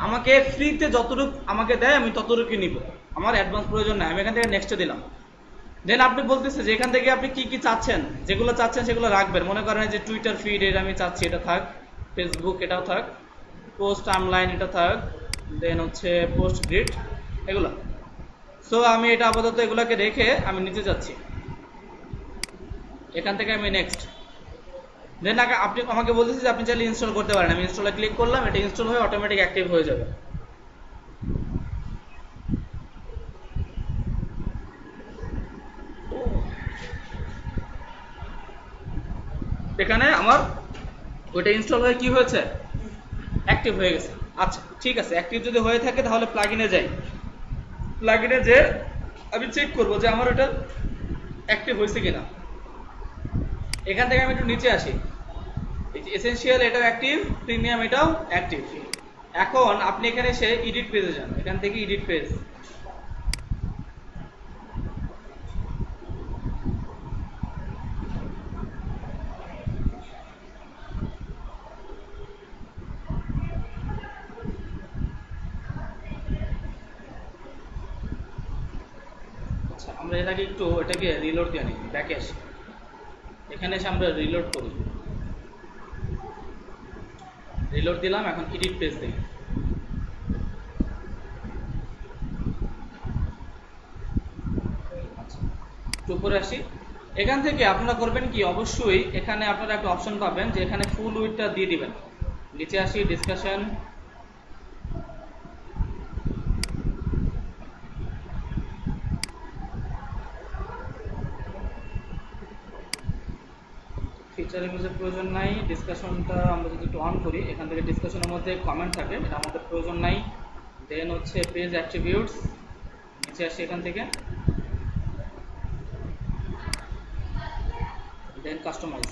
আমাকে ফ্রিতে যতটুকু আমাকে দেয় আমি ততটুকুই নিব, আমার অ্যাডভান্স প্রয়োজন নাই। আমি এখান থেকে নেক্সটে দিলাম। দেন আপনি বলতেছে যে এখান থেকে আপনি কি কি চাচ্ছেন, যেগুলো চাচ্ছেন সেগুলো রাখবেন। মনে করেন যে টুইটার ফিড এটা আমি চাচ্ছি, এটা থাক। ফেসবুক এটাও থাক। পোস্ট টাইমলাইন এটা থাক। দেন হচ্ছে পোস্ট গ্রিড এগুলো। সো আমি এটা আপাতত এগুলোকে রেখে আমি নিচে যাচ্ছি। এখান থেকে আমি নেক্সট। দেন আপনি আমাকে বলতেছে যে আপনি চাইলে ইনস্টল করতে পারেন। আমি ইনস্টলে ক্লিক করলাম, এটা ইনস্টল হয়ে অটোমেটিক অ্যাক্টিভ হয়ে যাবে। এখানে আমার ওইটা ইনস্টল হয়ে কি হয়েছে, অ্যাক্টিভ হয়ে গেছে। আচ্ছা ঠিক আছে, অ্যাক্টিভ যদি হয়ে থাকে তাহলে প্লাগইনে যাই। প্লাগইনে যে আমি চেক করব যে আমার ওটা অ্যাক্টিভ হয়েছে কিনা। এখান থেকে আমি একটু নিচে আসি। এসেনশিয়াল এটাও অ্যাক্টিভ, প্রিমিয়াম এটাও অ্যাক্টিভ। এখন আপনি এখানে এসে এডিট পেজে যান, এখান থেকে এডিট পেজ। আচ্ছা, আমরা এর আগে একটু এটাকে রিলোড দিয়ে নিই, ব্যাকে আসি। এখানে এসে আমরা রিলোড করি। রিলোড দিলাম, এখন এডিট পেজ দিই। আচ্ছা, একটু উপরে আসি। এখান থেকে আপনারা করবেন কি, অবশ্যই এখানে আপনারা একটা অপশন পাবেন যে এখানে ফুল উইডথটা দিয়ে দিবেন। নিচে আসি, ডিসকাশন। ফিচার ইমেজের প্রয়োজন নাই। ডিসকাশনটা আমরা যদি একটু অন করি, এখান থেকে ডিসকাশনের মধ্যে কমেন্ট থাকে, এটা আমাদের প্রয়োজন নাই। দেন হচ্ছে পেজ অ্যাট্রিবিউটস, নিচে আসি এখান থেকে। Then customize.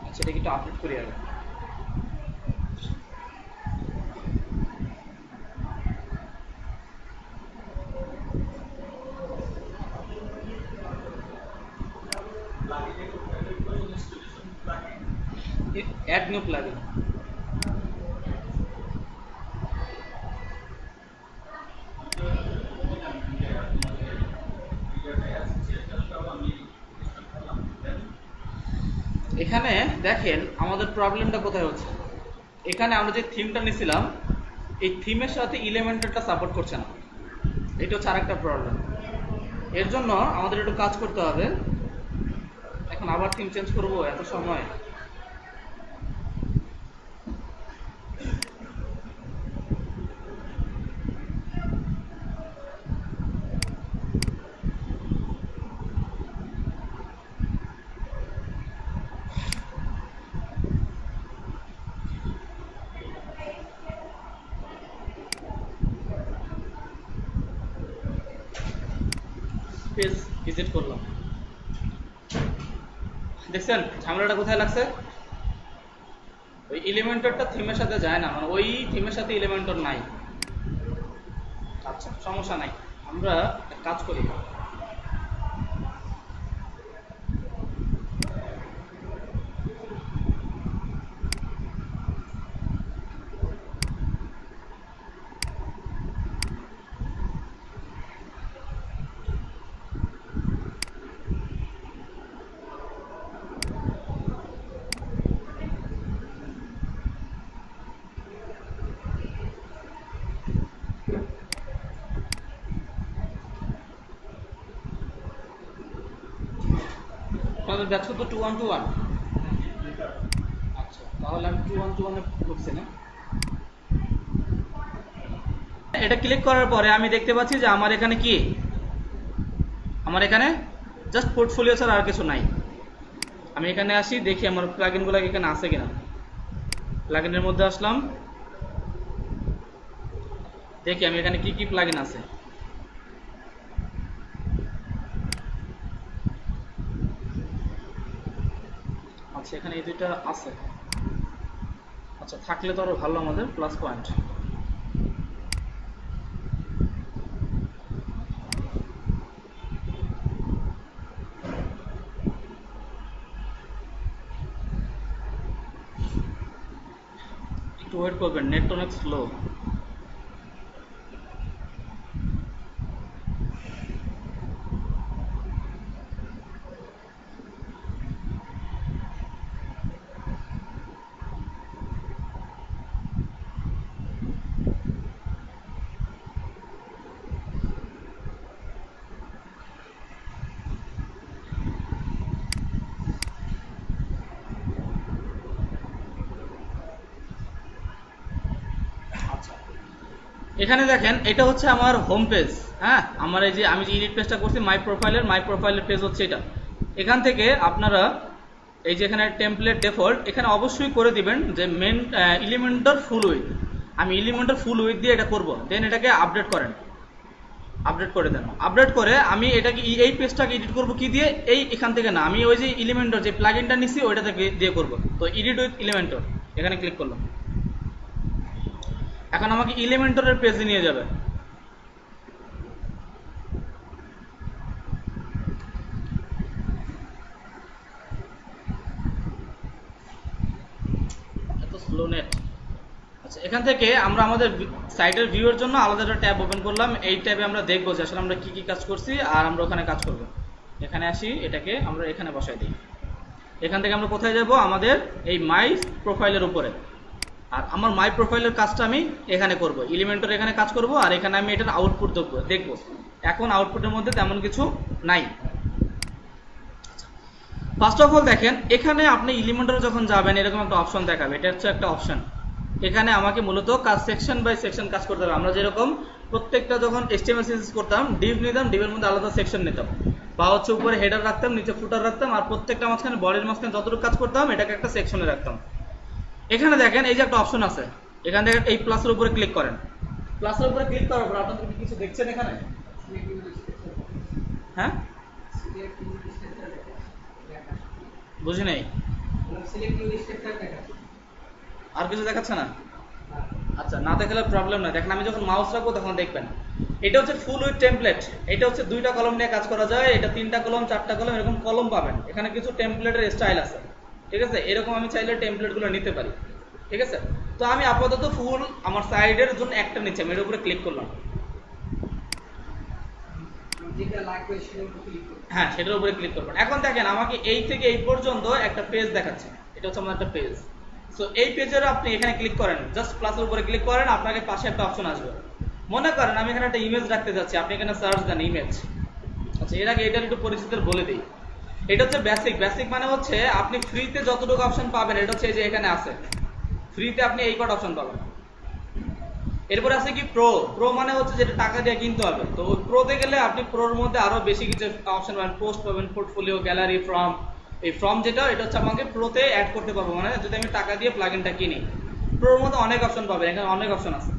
আচ্ছা, এটা একটু আপডেট করি আগে। Add new plugin. এখানে দেখেন আমাদের প্রবলেমটা কোথায় হচ্ছে। এখানে আমরা যে থিমটা নিয়েছিলাম এই থিমের সাথে ইলেমেন্টরটা সাপোর্ট করছে না, এটা হচ্ছে আরেকটা প্রবলেম। এর জন্য আমাদের একটু কাজ করতে হবে। এখন আবার থিম চেঞ্জ করব, এত সময়। পেজ ভিজিট করলাম, দেখছেন ঝামেলাটা কোথায় লাগছে। ওই এলিমেন্টরটা থিমের সাথে যায় না, মানে ওই থিমের সাথে এলিমেন্টর নাই। আচ্ছা, সমস্যা নাই, আমরা এক কাজ করি। আপনাদের দেখছো তো 2121। আচ্ছা, তাহলে আমি 2121 ঢুকছি না। এটা ক্লিক করার পরে আমি দেখতে পাচ্ছি যে আমার এখানে কি, আমার এখানে জাস্ট পোর্টফোলিও ছাড়া আর কিছু নাই। আমি এখানে আসি, দেখি আমার প্লাগইনগুলো এখানে আছে কিনা। প্লাগইনের মধ্যে আসলাম, দেখি আমি এখানে কি কি প্লাগইন আছে। আচ্ছা এখানে এই দুইটা আছে। আচ্ছা থাকলে তো আরো ভালো, আমাদের প্লাস পয়েন্ট। একটু ওয়েট করবেন, নেট অনেক স্লো। এখানে দেখেন এটা হচ্ছে আমার হোম পেজ। হ্যাঁ, আমার এই যে আমি যে এডিট পেজটা করছি মাই প্রোফাইলের পেজ হচ্ছে এটা। এখান থেকে আপনারা এই যে এখানে টেমপ্লেট ডিফল্ট, এখানে অবশ্যই করে দিবেন যে মেন এলিমেন্টর ফুল উইথ। আমি এলিমেন্টর ফুল উইথ দিয়ে এটা করব, দেন এটাকে আপডেট করেন, আপডেট করে দেন। আপডেট করে আমি এটাকে এই পেজটাকে এডিট করব কি দিয়ে, এই এখান থেকে না, আমি ওই যে এলিমেন্টর যে প্লাগইনটা নিছি ওইটা থেকে দিয়ে করব। তো এডিট উইথ এলিমেন্টর এখানে ক্লিক করলাম, এখন আমাকে এলিমেন্টরের পেজে নিয়ে যাবে। এত স্লো নেট। আচ্ছা এখান থেকে আমরা আমাদের সাইটের ভিউয়ের জন্য আলাদা একটা ট্যাব ওপেন করলাম। এই ট্যাবে আমরা দেখবো যে আসলে আমরা কি কি কাজ করছি আর আমরা ওখানে কাজ করব। এখানে আসি, এটাকে আমরা এখানে বসাই দিই। এখান থেকে আমরা কোথায় যাব, আমাদের এই মাই প্রোফাইলের উপরে। আর আমার মাই প্রোফাইলের কাজটা আমি এখানে করব, এলিমেন্টর এখানে কাজ করব, আর এখানে আমি এটার আউটপুট দেখবো। এখন আউটপুটের মধ্যে তেমন কিছু নাই। ফার্স্ট অফ অল দেখেন, এখানে আপনি এলিমেন্টরে যখন যাবেন এরকম একটা অপশন দেখাবে, এটা হচ্ছে একটা অপশন। এখানে আমাকে মূলত কাজ সেকশন বাই সেকশন কাজ করতে হবে। আমরা যেরকম প্রত্যেকটা যখন HTML CSS করতাম, ডিভ নিতাম, ডিভের মধ্যে আলাদা সেকশন নিতাম, বা হচ্ছে উপরে হেডার রাখতাম, নিচে ফুটার রাখতাম, আর প্রত্যেকটা মাঝখানে বডির মাঝখানে যতটুকু কাজ করতাম এটাকে একটা সেকশনে রাখতাম। এখানে দেখেন এই যে একটা অপশন আছে, এখান থেকে এই প্লাসের উপরে ক্লিক করেন। প্লাসের উপরে ক্লিক করার পর আপনারা কিছু দেখছেন এখানে, হ্যাঁ বুঝি নাই, আর কিছু দেখাচ্ছে না? আচ্ছা না দেখালে প্রবলেম নাই, দেখেন আমি যখন মাউস রাখবো তখন দেখবেন। এটা হচ্ছে ফুল উইথ টেমপ্লেট। এটা হচ্ছে দুইটা কলম নিয়ে কাজ করা যায়, এটা তিনটা কলম, চারটা কলম, এরকম কলম পাবেন। এখানে কিছু টেমপ্লেটের স্টাইল আছে, ঠিক আছে? এরকম আমি চাইলে টেমপ্লেট গুলো নিতে পারি, ঠিক আছে? তো আমি আপাতত ফুল আমার সাইডের জন্য একটা নিচ্ছি, আমি এর উপরে ক্লিক করলাম। হ্যাঁ সেটার উপরে ক্লিক করবেন। এখন দেখেন আমাকে এই থেকে এই পর্যন্ত একটা পেজ দেখাচ্ছে, এটা হচ্ছে আমার একটা পেজ। সো এই পেজের আপনি এখানে ক্লিক করেন, জাস্ট প্লাসের উপরে ক্লিক করেন, আপনাকে পাশে একটা অপশন আসবে। মনে করেন আমি এখানে একটা ইমেজ রাখতে যাচ্ছি, আপনি এখানে সার্চ দেন ইমেজ। আচ্ছা এর আগে এটার একটু পরিচিতি বলে দিই। এটা হচ্ছে বেসিক। বেসিক মানে হচ্ছে আপনি ফ্রিতে যতটুকু অপশন পাবেন, এটা হচ্ছে এই যে এখানে আছে, ফ্রিতে আপনি এই কটা অপশন পাবেন। এরপর আছে কি প্রো। প্রো মানে হচ্ছে যেটা টাকা দিয়ে কিনতে হবে। তো ওই প্রোতে গেলে আপনি প্রোর মধ্যে আরো বেশি কিছু অপশন পাবেন, পোস্ট পাবেন, পোর্টফোলিও, গ্যালারি, ফর্ম। এই ফর্ম যেটা, এটা হচ্ছে আমাকে প্রোতে অ্যাড করতে পারবো, মানে যদি আমি টাকা দিয়ে প্লাগইনটা কিনি। প্রোর মধ্যে অনেক অপশন পাবেন, এখানে অনেক অপশন আছে।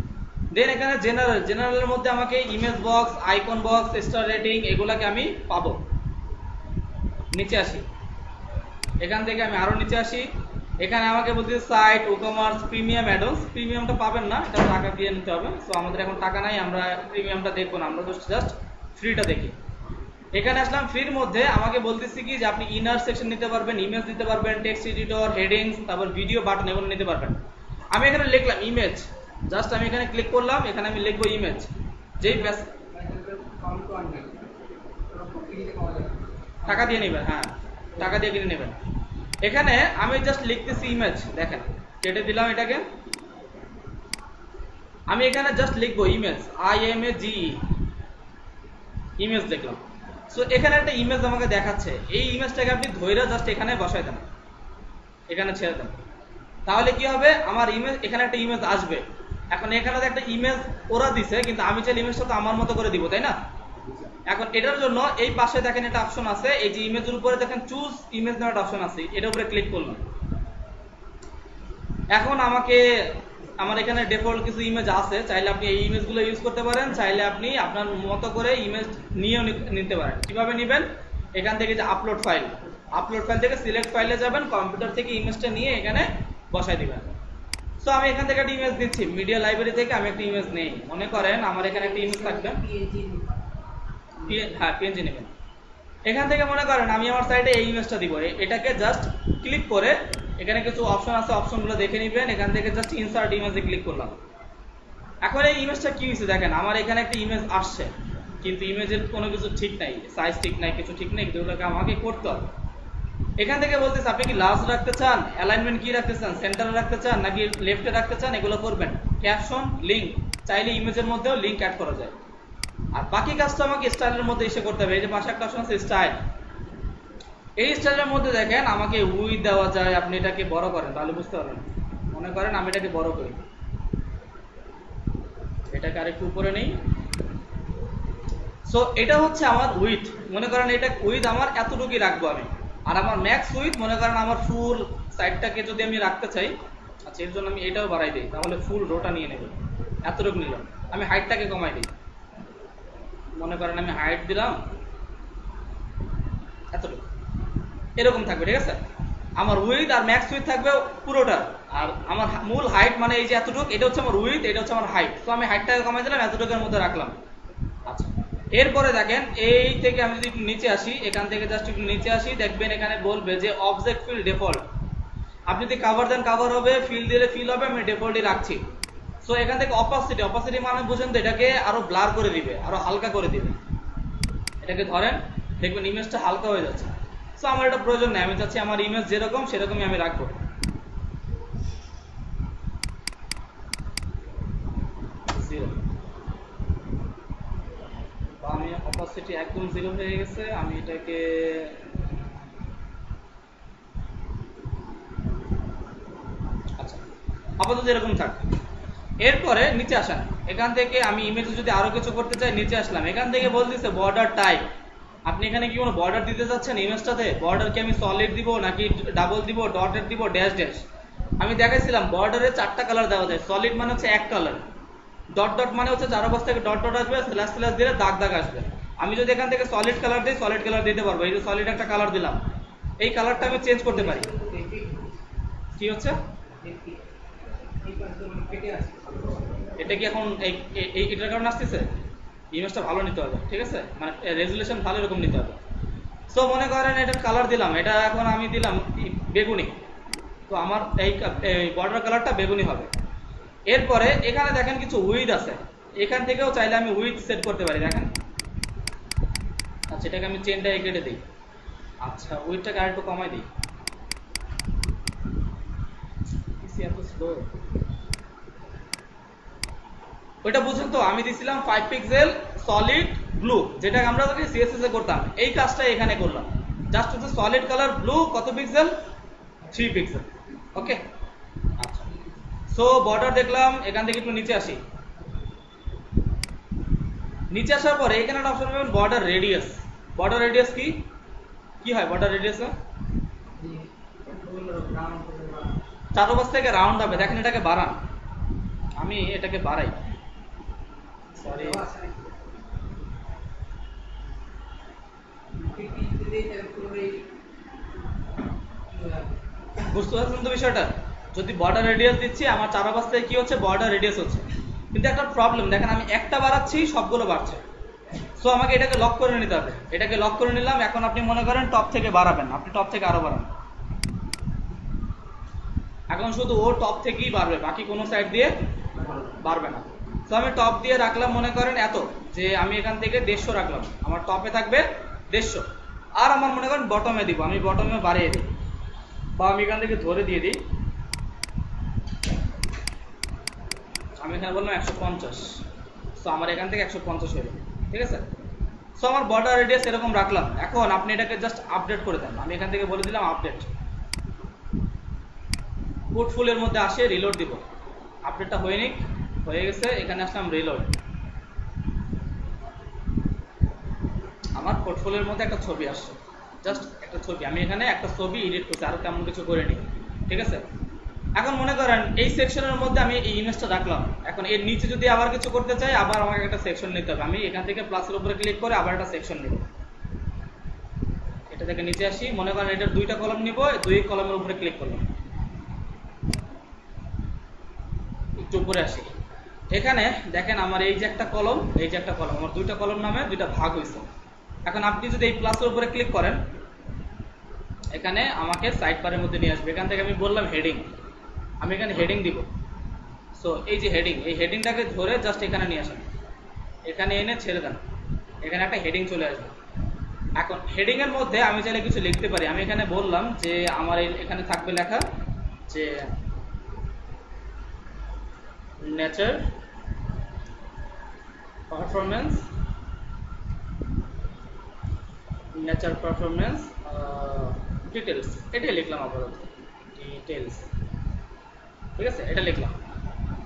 দেন এখানে জেনারেল, জেনারেলের মধ্যে আমাকে image box, icon box, star rating এগুলাকে আমি পাবো। নিচে আসি, এখান থেকে আমি আরো নিচে আসি, এখানে আমাকে বলতেছে সাইট, ই-কমার্স, প্রিমিয়াম, অ্যাডন্স। প্রিমিয়ামটা পাবেন না, এটা টাকা দিয়ে নিতে হবে। সো আমাদের এখন টাকা নাই, আমরা প্রিমিয়ামটা দেখবো না, আমরা জাস্ট ফ্রিটা দেখি। এখানে আসলাম, ফ্রির মধ্যে আমাকে বলতেছি কি যে আপনি ইনার সেকশন নিতে পারবেন, ইমেজ দিতে পারবেন, টেক্সট এডিটর, হেডিংস, তারপর ভিডিও বাটন এগুলো নিতে পারবেন। আমি এখানে লিখলাম ইমেজ, জাস্ট আমি এখানে ক্লিক করলাম, এখানে আমি লিখবো ইমেজ। যেই টাকা দিয়ে নেবেন, হ্যাঁ টাকা দিয়ে কিনে নেবেন। এখানে আমি জাস্ট লিখতেছি ইমেজ, দেখেন কেটে দিলাম এটাকে। আমি এখানে জাস্ট লিখবো ইমেজ, IMAGE, ইমেজ দেখলাম। সো এখানে একটা ইমেজ আমাকে দেখাচ্ছে, এই ইমেজটাকে আপনি ধইরা জাস্ট এখানে বসাই দেন, এখানে ছেড়ে দেন। তাহলে কি হবে, আমার ইমেজ, এখানে একটা ইমেজ আসবে। এখন এখানে একটা ইমেজ ওরা দিছে, কিন্তু আমি চাইলে ইমেজটা তো আমার মতো করে দিব, তাই না? এখন এটার জন্য এই পাশে দেখেন একটা অপশন আছে, এই যে ইমেজের উপরে দেখেন চুজ ইমেজ নামে একটা অপশন আছে, এটার উপরে ক্লিক করলাম। এখন আমার এখানে ডিফল্ট কিছু ইমেজ আছে, চাইলে আপনি এই ইমেজগুলো ইউজ করতে পারেন, চাইলে আপনি আপনার মতো করে ইমেজ নিয়েও নিতে পারেন। কিভাবে নেবেন? এখান থেকে যে আপলোড ফাইল থেকে সিলেক্ট ফাইলে যাবেন, কম্পিউটার থেকে ইমেজটা নিয়ে এখানে বসাই দিবেন। সো আমি এখান থেকে একটা ইমেজ দিচ্ছি, মিডিয়া লাইব্রেরি থেকে আমি একটা ইমেজ নেই। মনে করেন আমার এখানে একটা ইমেজ থাকবে, হ্যাঁ পিএনজি নেবেন। এখান থেকে মনে করেন আমি আমার সাইডে এই ইমেজটা দিব, এটাকে জাস্ট ক্লিক করে এখানে কিছু অপশন আছে, অপশনগুলো দেখে নেবেন। এখান থেকে জাস্ট ইনসার্ট ইমেজে ক্লিক করলাম। এখন এই ইমেজটা কি হয়েছে দেখেন, আমার এখানে একটা ইমেজ আসছে, কিন্তু ইমেজের কোনো কিছু ঠিক নাই, সাইজ ঠিক নাই, কিছু ঠিক নেই, এগুলোকে আমাকে করতে হবে। এখান থেকে বলতেছে আপনি কি লাস্ট রাখতে চান, অ্যালাইনমেন্ট কি রাখতে চান, সেন্টারে রাখতে চান নাকি লেফটে রাখতে চান, এগুলো করবেন। ক্যাপশন, লিঙ্ক, চাইলে ইমেজের মধ্যেও লিঙ্ক অ্যাড করা যায়। আর বাকি কাজটা আমাকে স্টাইলের মধ্যে এসে করতে হবে। এই যে পাশে একটা অপশন আছে স্টাইল, এই স্টাইলের মধ্যে দেখেন আমাকে উইথ দেওয়া যায়। আপনি এটাকে বড় করেন তাহলে বুঝতে পারবেন। মনে করেন আমি এটাকে বড় করি, এটাকে আরেকটু উপরে নেই। সো এটা হচ্ছে আমার উইথ, মনে করেন এটা উইথ আমার এতটুকুই রাখবো আমি। আর আমার ম্যাক্স উইথ মনে করেন আমার ফুল সাইডটাকে যদি আমি রাখতে চাই, আচ্ছা এর জন্য আমি এটাও বাড়াই দিই, তাহলে ফুল রোটা নিয়ে নেব। এতটুকু নিলাম, আমি হাইটটাকে কমাই দিই। মনে করেন আমি হাইট দিলাম এতটুকু, এরকম থাকবে, ঠিক আছে। আমার উইথ আর ম্যাক্স উইথ থাকবে পুরোটা। আর আমার মূল হাইট মানে এই যে এতটুকু, এটা হচ্ছে আমার উইথ, এটা হচ্ছে আমার হাইট। তো আমি হাইটটাকে কমাই দিলাম, এতটুকুর মধ্যে রাখলাম। আচ্ছা এরপরে দেখেন এই থেকে আমি যদি একটু নিচে আসি, এখান থেকে জাস্ট একটু নিচে আসি, দেখবেন এখানে বলবে যে অবজেক্ট ফিল ডিফল্ট। আপনি যদি কাভার দেন কাভার হবে, ফিল দিলে ফিল হবে, আমি ডিফল্টই রাখছি। সো এখান থেকে অপাসিটি মানে বুঝেন তো, এটাকে আরো ব্লার করে দিবে, আরো হালকা করে দিবে। এটাকে ধরেন, দেখবেন ইমেজটা হালকা হয়ে যাচ্ছে। সো আমার এটা প্রয়োজন নেই, আমি চাচ্ছি আমার ইমেজ যেরকম সেরকমই আমি রাখবো। আমি অপাসিটি একদম 0 হয়ে গেছে, আমি এটাকে আচ্ছা আপাতত এরকম থাক। এরপরে নিচে আসেন, এখান থেকে আমি ইমেজে যদি আরো কিছু করতে চাই, নিচে আসলাম। এখান থেকে বলতেছে বর্ডার টাইপ। আপনি এখানে কি কোনো বর্ডার দিতে যাচ্ছেন ইমেজটাতে? বর্ডার কি আমি সলিড দিব নাকি ডাবল দিব, ডটেড দিব, ড্যাশ ড্যাশ? আমি দেখাইছিলাম বর্ডারে 4টা কালার দেওয়া যায়। সলিড মানে হচ্ছে এক কালার, ডট ডট মানে হচ্ছে চারপাশ থেকে ডট ডট আসবে, স্ল্যাশ স্ল্যাশ দিলে দাগ দাগ আসবে। আমি যদি এখান থেকে সলিড কালার দিই, সলিড কালার দিতে পারবো। এই যে সলিড একটা কালার দিলাম, এই কালারটা আমি চেঞ্জ করতে পারি। কি হচ্ছে এটা কি এখন এটার কারণে আসতেছে? ইমেজটা ভালো নিতে হবে, ঠিক আছে, মানে রেজুলেশন ভালো এরকম নিতে হবে। সো মনে করেন এটার কালার দিলাম, এটা এখন আমি দিলাম বেগুনি, তো আমার এই বর্ডার কালারটা বেগুনি হবে। এরপরে এখানে দেখেন কিছু উইথ আছে, এখান থেকেও চাইলে আমি উইথ সেট করতে পারি, দেখেন। আচ্ছা এটাকে আমি চেনটা কেটে দিই। আচ্ছা উইথটাকে আরেকটু কমাই দিই, এত স্লো। ওইটা বুঝেন তো, আমি দিছিলাম 5 পিক্সেল সলিড ব্লু, যেটা আমরা সিএসএস এ করতাম, এই কাজটা এখানে করলাম। জাস্ট হচ্ছে সলিড কালার ব্লু, কত পিক্সেল? 3 পিক্সেল। ওকে আচ্ছা, সো বর্ডার দেখলাম। এখান থেকে একটু নিচে আসি, নিচে আসার পরে এখানে একটা অপশন পাবেন বর্ডার রেডিয়াস। বর্ডার রেডিয়াস কি হয়? বর্ডার রেডিয়াস চারপাশ থেকে রাউন্ড হবে। দেখেন এটাকে বাড়ান, আমি এটাকে বাড়াই, সরি বুঝতে পারছেন তো বিষয়টা? যদি বর্ডার রেডিয়াস দিচ্ছি, আমার চারপাশ থেকে কি হচ্ছে? বর্ডার রেডিয়াস হচ্ছে। কিন্তু একটা প্রবলেম দেখেন, আমি একটা বাড়াচ্ছি, সবগুলো বাড়ছে। সো আমাকে এটাকে লক করে নিতে হবে। এটাকে লক করে নিলাম। এখন আপনি মনে করেন টপ থেকে বাড়াবেন, আপনি টপ থেকে আরো বাড়ান। এখন শুধু ও টপ থেকেই বাড়বে, বাকি কোনো সাইড দিয়ে বাড়বে না। তো আমি টপ দিয়ে রাখলাম, মনে করেন এত, যে আমি এখান থেকে 150 রাখলাম, আমার টপে থাকবে 150। আর আমার মনে করেন বটমে দিব, আমি বটমে বাড়িয়ে দিই, বা আমি এখান থেকে ধরে দিয়ে দিই, আমি এখানে বললাম 150। সো আমার এখান থেকে 150 হয়ে যাবে, ঠিক আছে। সো আমার বর্ডার রেডিয়াস এরকম রাখলাম। এখন আপনি এটাকে জাস্ট আপডেট করে দেন। আমি এখান থেকে বলে দিলাম আপডেট, পুট ফুলের মধ্যে আসে, রিলোড দিব। আপডেটটা হয়ে গেছে। এখানে আসলাম রিলোড, আমার পোর্টফোলিওর মধ্যে একটা ছবি আসছে, জাস্ট একটা ছবি, আমি এখানে একটা ছবি এডিট করছি, আর তেমন কিছু করে নিই, ঠিক আছে। এখন মনে করেন এই সেকশনের মধ্যে আমি এই ইমেজটা রাখলাম, এখন এর নিচে যদি আবার কিছু করতে চাই আবার আমাকে একটা সেকশন নিতে হবে, আমি এখান থেকে প্লাসের উপরে ক্লিক করে আবার একটা সেকশন নিব, এটা থেকে নিচে আসি, মনে করেন এটার 2টা কলাম নিব, 2 কলামের উপরে ক্লিক করলাম, একটু উপরে আসি, এখানে দেখেন আমার এই যে একটা কলম, এই যে একটা কলম, আমার 2টা কলম নামে 2টা ভাগ হয়েছে। এখন আপনি যদি এই প্লাসের উপরে ক্লিক করেন এখানে আমাকে সাইড বারের মধ্যে নিয়ে আসবে, এখান থেকে আমি বললাম হেডিং, আমি এখানে হেডিং দিব। সো এই যে হেডিং, এই হেডিংটাকে ধরে জাস্ট এখানে নিয়ে আসেন, এখানে এনে ছেড়ে দেন, এখানে একটা হেডিং চলে আসবে। এখন হেডিং এর মধ্যে আমি চাইলে কিছু লিখতে পারি, আমি এখানে বললাম যে আমার এখানে থাকবে লেখা যে nature performance, nature performance details, এটাই লিখলাম আপাতত, ডিটেলস, ঠিক আছে, এটা লিখলাম।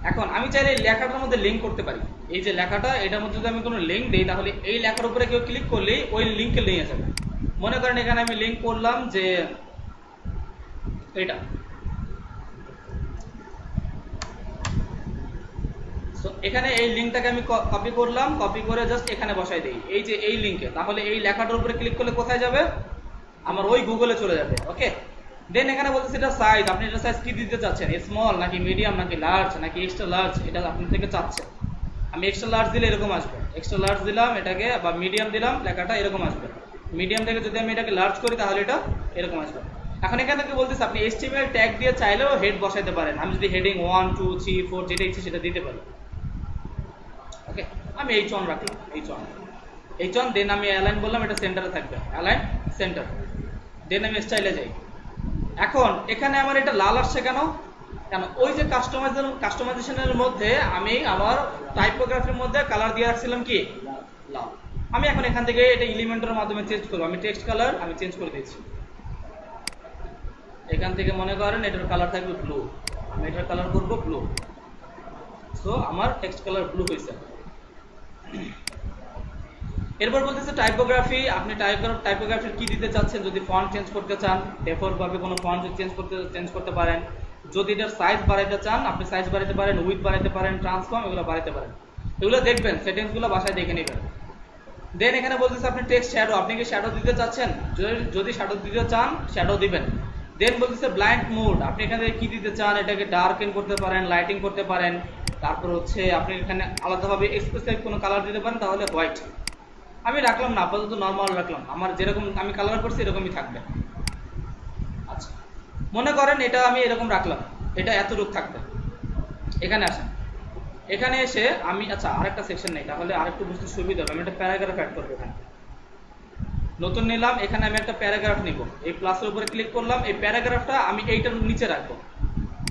এখন আমি চাইলে এই লেখাটার মধ্যে লিঙ্ক করতে পারি, এই যে লেখাটা এটার মধ্যে যদি আমি কোনো লিঙ্ক দিই তাহলে এই লেখার উপরে কেউ ক্লিক করলেই ওই লিঙ্কে নিয়ে যাবে। মনে করেন এখানে আমি লিঙ্ক করলাম যে এটা, সো এখানে এই লিঙ্কটাকে আমি কপি করলাম, কপি করে জাস্ট এখানে বসাই দিই, এই যে এই লিঙ্কে, তাহলে এই লেখাটার উপরে ক্লিক করলে কোথায় যাবে, আমার ওই গুগলে চলে যাবে। ওকে, দেন এখানে বলতেছে এটা সাইজ, আপনি এটা সাইজ কি দিতে চাচ্ছেন, স্মল নাকি মিডিয়াম নাকি লার্জ নাকি এক্সট্রা লার্জ, এটা আপনি থেকে চাচ্ছেন। আমি এক্সট্রা লার্জ দিলে এরকম আসবে, এক্সট্রা লার্জ দিলাম এটাকে, বা মিডিয়াম দিলাম, লেখাটা এরকম আসবে। মিডিয়াম থেকে যদি আমি এটাকে লার্জ করি তাহলে এটা এরকম আসবে। এখন এখান থেকে বলতেছে আপনি HTML ট্যাগ দিয়ে চাইলেও হেড বসাইতে পারেন, আমি যদি হেডিং 1 2 3 4 যেটা ইচ্ছে সেটা দিতে পারি। ওকে, আমি H1 রাখলাম, H1, দেন আমি অ্যালাইন বললাম, এটা সেন্টারে থাকবে, অ্যালাইন সেন্টার, দেন আমি স্টাইলে যাই। এখন এখানে আমার এটা লাল আসছে কেন, কেন ওই যে কাস্টমাইজেশনের মধ্যে আমি আমার টাইপোগ্রাফির মধ্যে কালার দিয়ে রাখছিলাম কি লাল, আমি এখন এখান থেকে এটা এলিমেন্টের মাধ্যমে চেঞ্জ করব, আমি টেক্সট কালার আমি চেঞ্জ করে দিয়েছি, এখান থেকে মনে করেন এটার কালার থাকবে ব্লু, আমি এটার কালার করব ব্লু, সো আমার টেক্সট কালার ব্লু হয়েছে। এরপর বলতেছে টাইপোগ্রাফি, আপনি টাইপোগ্রাফির কি দিতে চাচ্ছেন, যদি ফন্ট চেঞ্জ করতে চান ডেফল্ট ভাবে কোনো ফন্ট চেঞ্জ করতে পারেন, যদি এটার সাইজ বাড়াইতে চান আপনি সাইজ বাড়াইতে পারেন, উইথ বাড়াইতে পারেন, ট্রান্সফর্ম এগুলো বাড়াইতে পারেন, এগুলো দেখবেন সেটিংসগুলো বাসায় দেখে নেবেন। দেন এখানে বলতেছে আপনি টেক্সট শ্যাডো, আপনি কি শ্যাডো দিতে চাচ্ছেন, যদি শ্যাডো দিতে চান শ্যাডো দিবেন। দেন বলতেছে ব্লাইন্ড মোড, আপনি এখানে কি দিতে চান, এটাকে ডার্কেন করতে পারেন, লাইটিং করতে পারেন, তারপর হচ্ছে আপনি এখানে আলাদাভাবে স্পেসিফিক কোনো কালার দিতে পারেন, তাহলে হোয়াইট, আমি রাখলাম না, আপাতত নর্মাল রাখলাম, আমার যেরকম আমি কালার করছি এরকমই থাকবে। আচ্ছা, মনে করেন এটা আমি এরকম রাখলাম, এটা এতটুকু থাকবে। এখানে আসেন, এখানে এসে আমি আচ্ছা আরেকটা সেকশন নেই, তাহলে আরেকটু বুঝতে সুবিধা হবে, আমি একটা প্যারাগ্রাফ অ্যাড করবো, এখানে নতুন নিলাম, এখানে আমি একটা প্যারাগ্রাফ নিব, এই প্লাসের উপরে ক্লিক করলাম, এই প্যারাগ্রাফটা আমি এইটার নিচে রাখবো।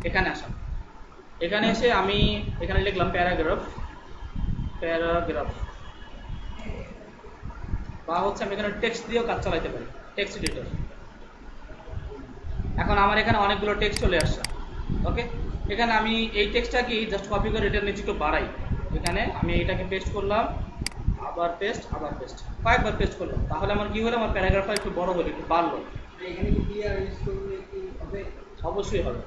এখানে আসেন, এখানে এসে আমি এখানে লিখলাম প্যারাগ্রাফ, বা হচ্ছে আমি এখানে টেক্সট দিয়েও কাজ চালাইতে পারি, টেক্সট এডিটর। এখন আমার এখানে অনেকগুলো টেক্সট চলে আসছে। ওকে, এখানে আমি এই টেক্সটটা কি জাস্ট কপি করে এটার নিচে একটু বাড়াই, এখানে আমি এটাকে পেস্ট করলাম, আবার পেস্ট, কয়েকবার পেস্ট করলাম, তাহলে আমার কি হলো, আমার প্যারাগ্রাফটা একটু বড় হলো, একটু বাড়লো। এখানে কি ক্লিয়ার ইউজ করলে কি হবে? অবশ্যই হবে,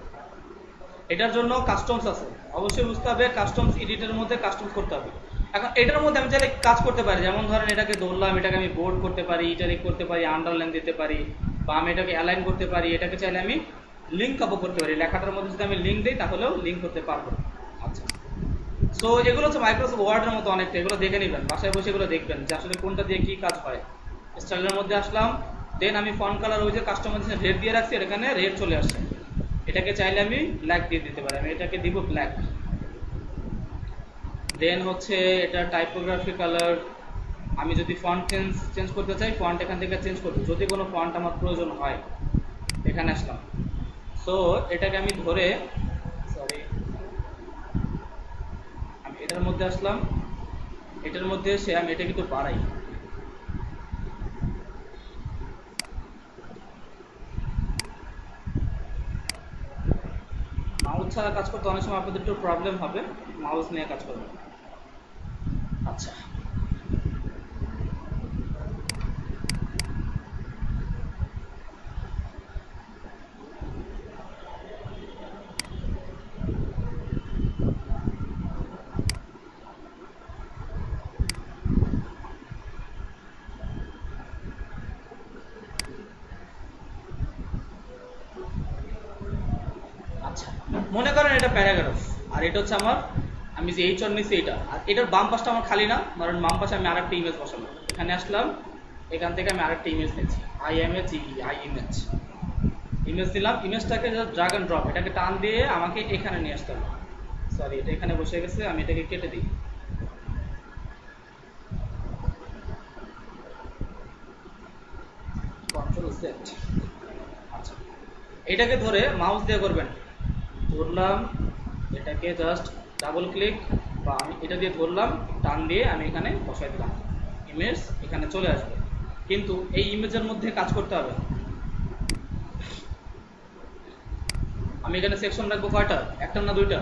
এটার জন্য কাস্টমস আছে, অবশ্যই বুঝতে হবে, কাস্টমস এডিটরের মধ্যে কাস্টমস করতে হবে। এখন এটার মধ্যে আমি চাইলে কাজ করতে পারি, যেমন ধরেন এটাকে ধরলাম, এটাকে আমি বোল্ড করতে পারি, ইটালিক করতে পারি, আন্ডারলাইন দিতে পারি, বা আমি এটাকে অ্যালাইন করতে পারি, এটাকে চাইলে আমি লিঙ্ক আপ করতে পারি, লেখাটার মধ্যে যদি আমি লিঙ্ক দিই তাহলেও লিঙ্ক করতে পারবো। আচ্ছা, সো এগুলো হচ্ছে মাইক্রোসফট ওয়ার্ডের মতো অনেকটা, এগুলো দেখে নেবেন, বাসায় বসে এগুলো দেখবেন যে আসলে কোনটা দিয়ে কি কাজ হয়। স্টাইলের মধ্যে আসলাম, দেন আমি ফন্ট কালার ওই যে কাস্টমাইজেশন রেড দিয়ে রাখছি, এখানে রেড চলে আসছে, এটাকে চাইলে আমি ব্ল্যাক দিয়ে দিতে পারি, আমি এটাকে দিব ব্ল্যাক। দেন হচ্ছে এটা টাইপোগ্রাফি কালার, আমি যদি ফন্ট চেঞ্জ করতে চাই ফন্ট এখান থেকে চেঞ্জ করবো, যদি কোনো ফন্ট আমার প্রয়োজন হয়। এখানে আসলাম, সো এটাকে আমি ধরে আমি এটার মধ্যে আসলাম, এটার মধ্যে এসে আমি এটা কিন্তু বাড়াই, মাউস ছাড়া কাজ করতে অনেক সময় আপনাদের একটু প্রবলেম হবে, মাউস নিয়ে কাজ করবেন। আচ্ছা, মনে করেন এটা প্যারাগ্রাফ, আর এটা হচ্ছে আমার, আমি যে এইচ অন নিচ্ছি এটা, আর এটার বাম পাশটা আমার খালি না, ধরেন বাম পাশে আমি আরেকটা ইমেজ বসালাম, এখানে আসলাম, এখান থেকে আমি আরেকটা ইমেজ নিচ্ছি, আই ইমেজ দিলাম, ইমেজটাকে জাস্ট ড্রাগ অ্যান্ড ড্রপ, এটাকে টান দিয়ে আমাকে এখানে নিয়ে আসতে হবে। সরি, এটা এখানে বসে গেছে, আমি এটাকে কেটে দিই। Control set. আচ্ছা, এটাকে ধরে মাউস দিয়ে করবেন, ধরলাম, এটাকে জাস্ট ডাবল ক্লিক বা আমি এটা দিয়ে ধরলাম, টান দিয়ে আমি এখানে বসাই দিলাম, ইমেজ এখানে চলে আসবে। কিন্তু এই ইমেজের মধ্যে কাজ করতে হবে। আমি এখানে সেকশন রাখবো কয়টা, একটা না দুইটা?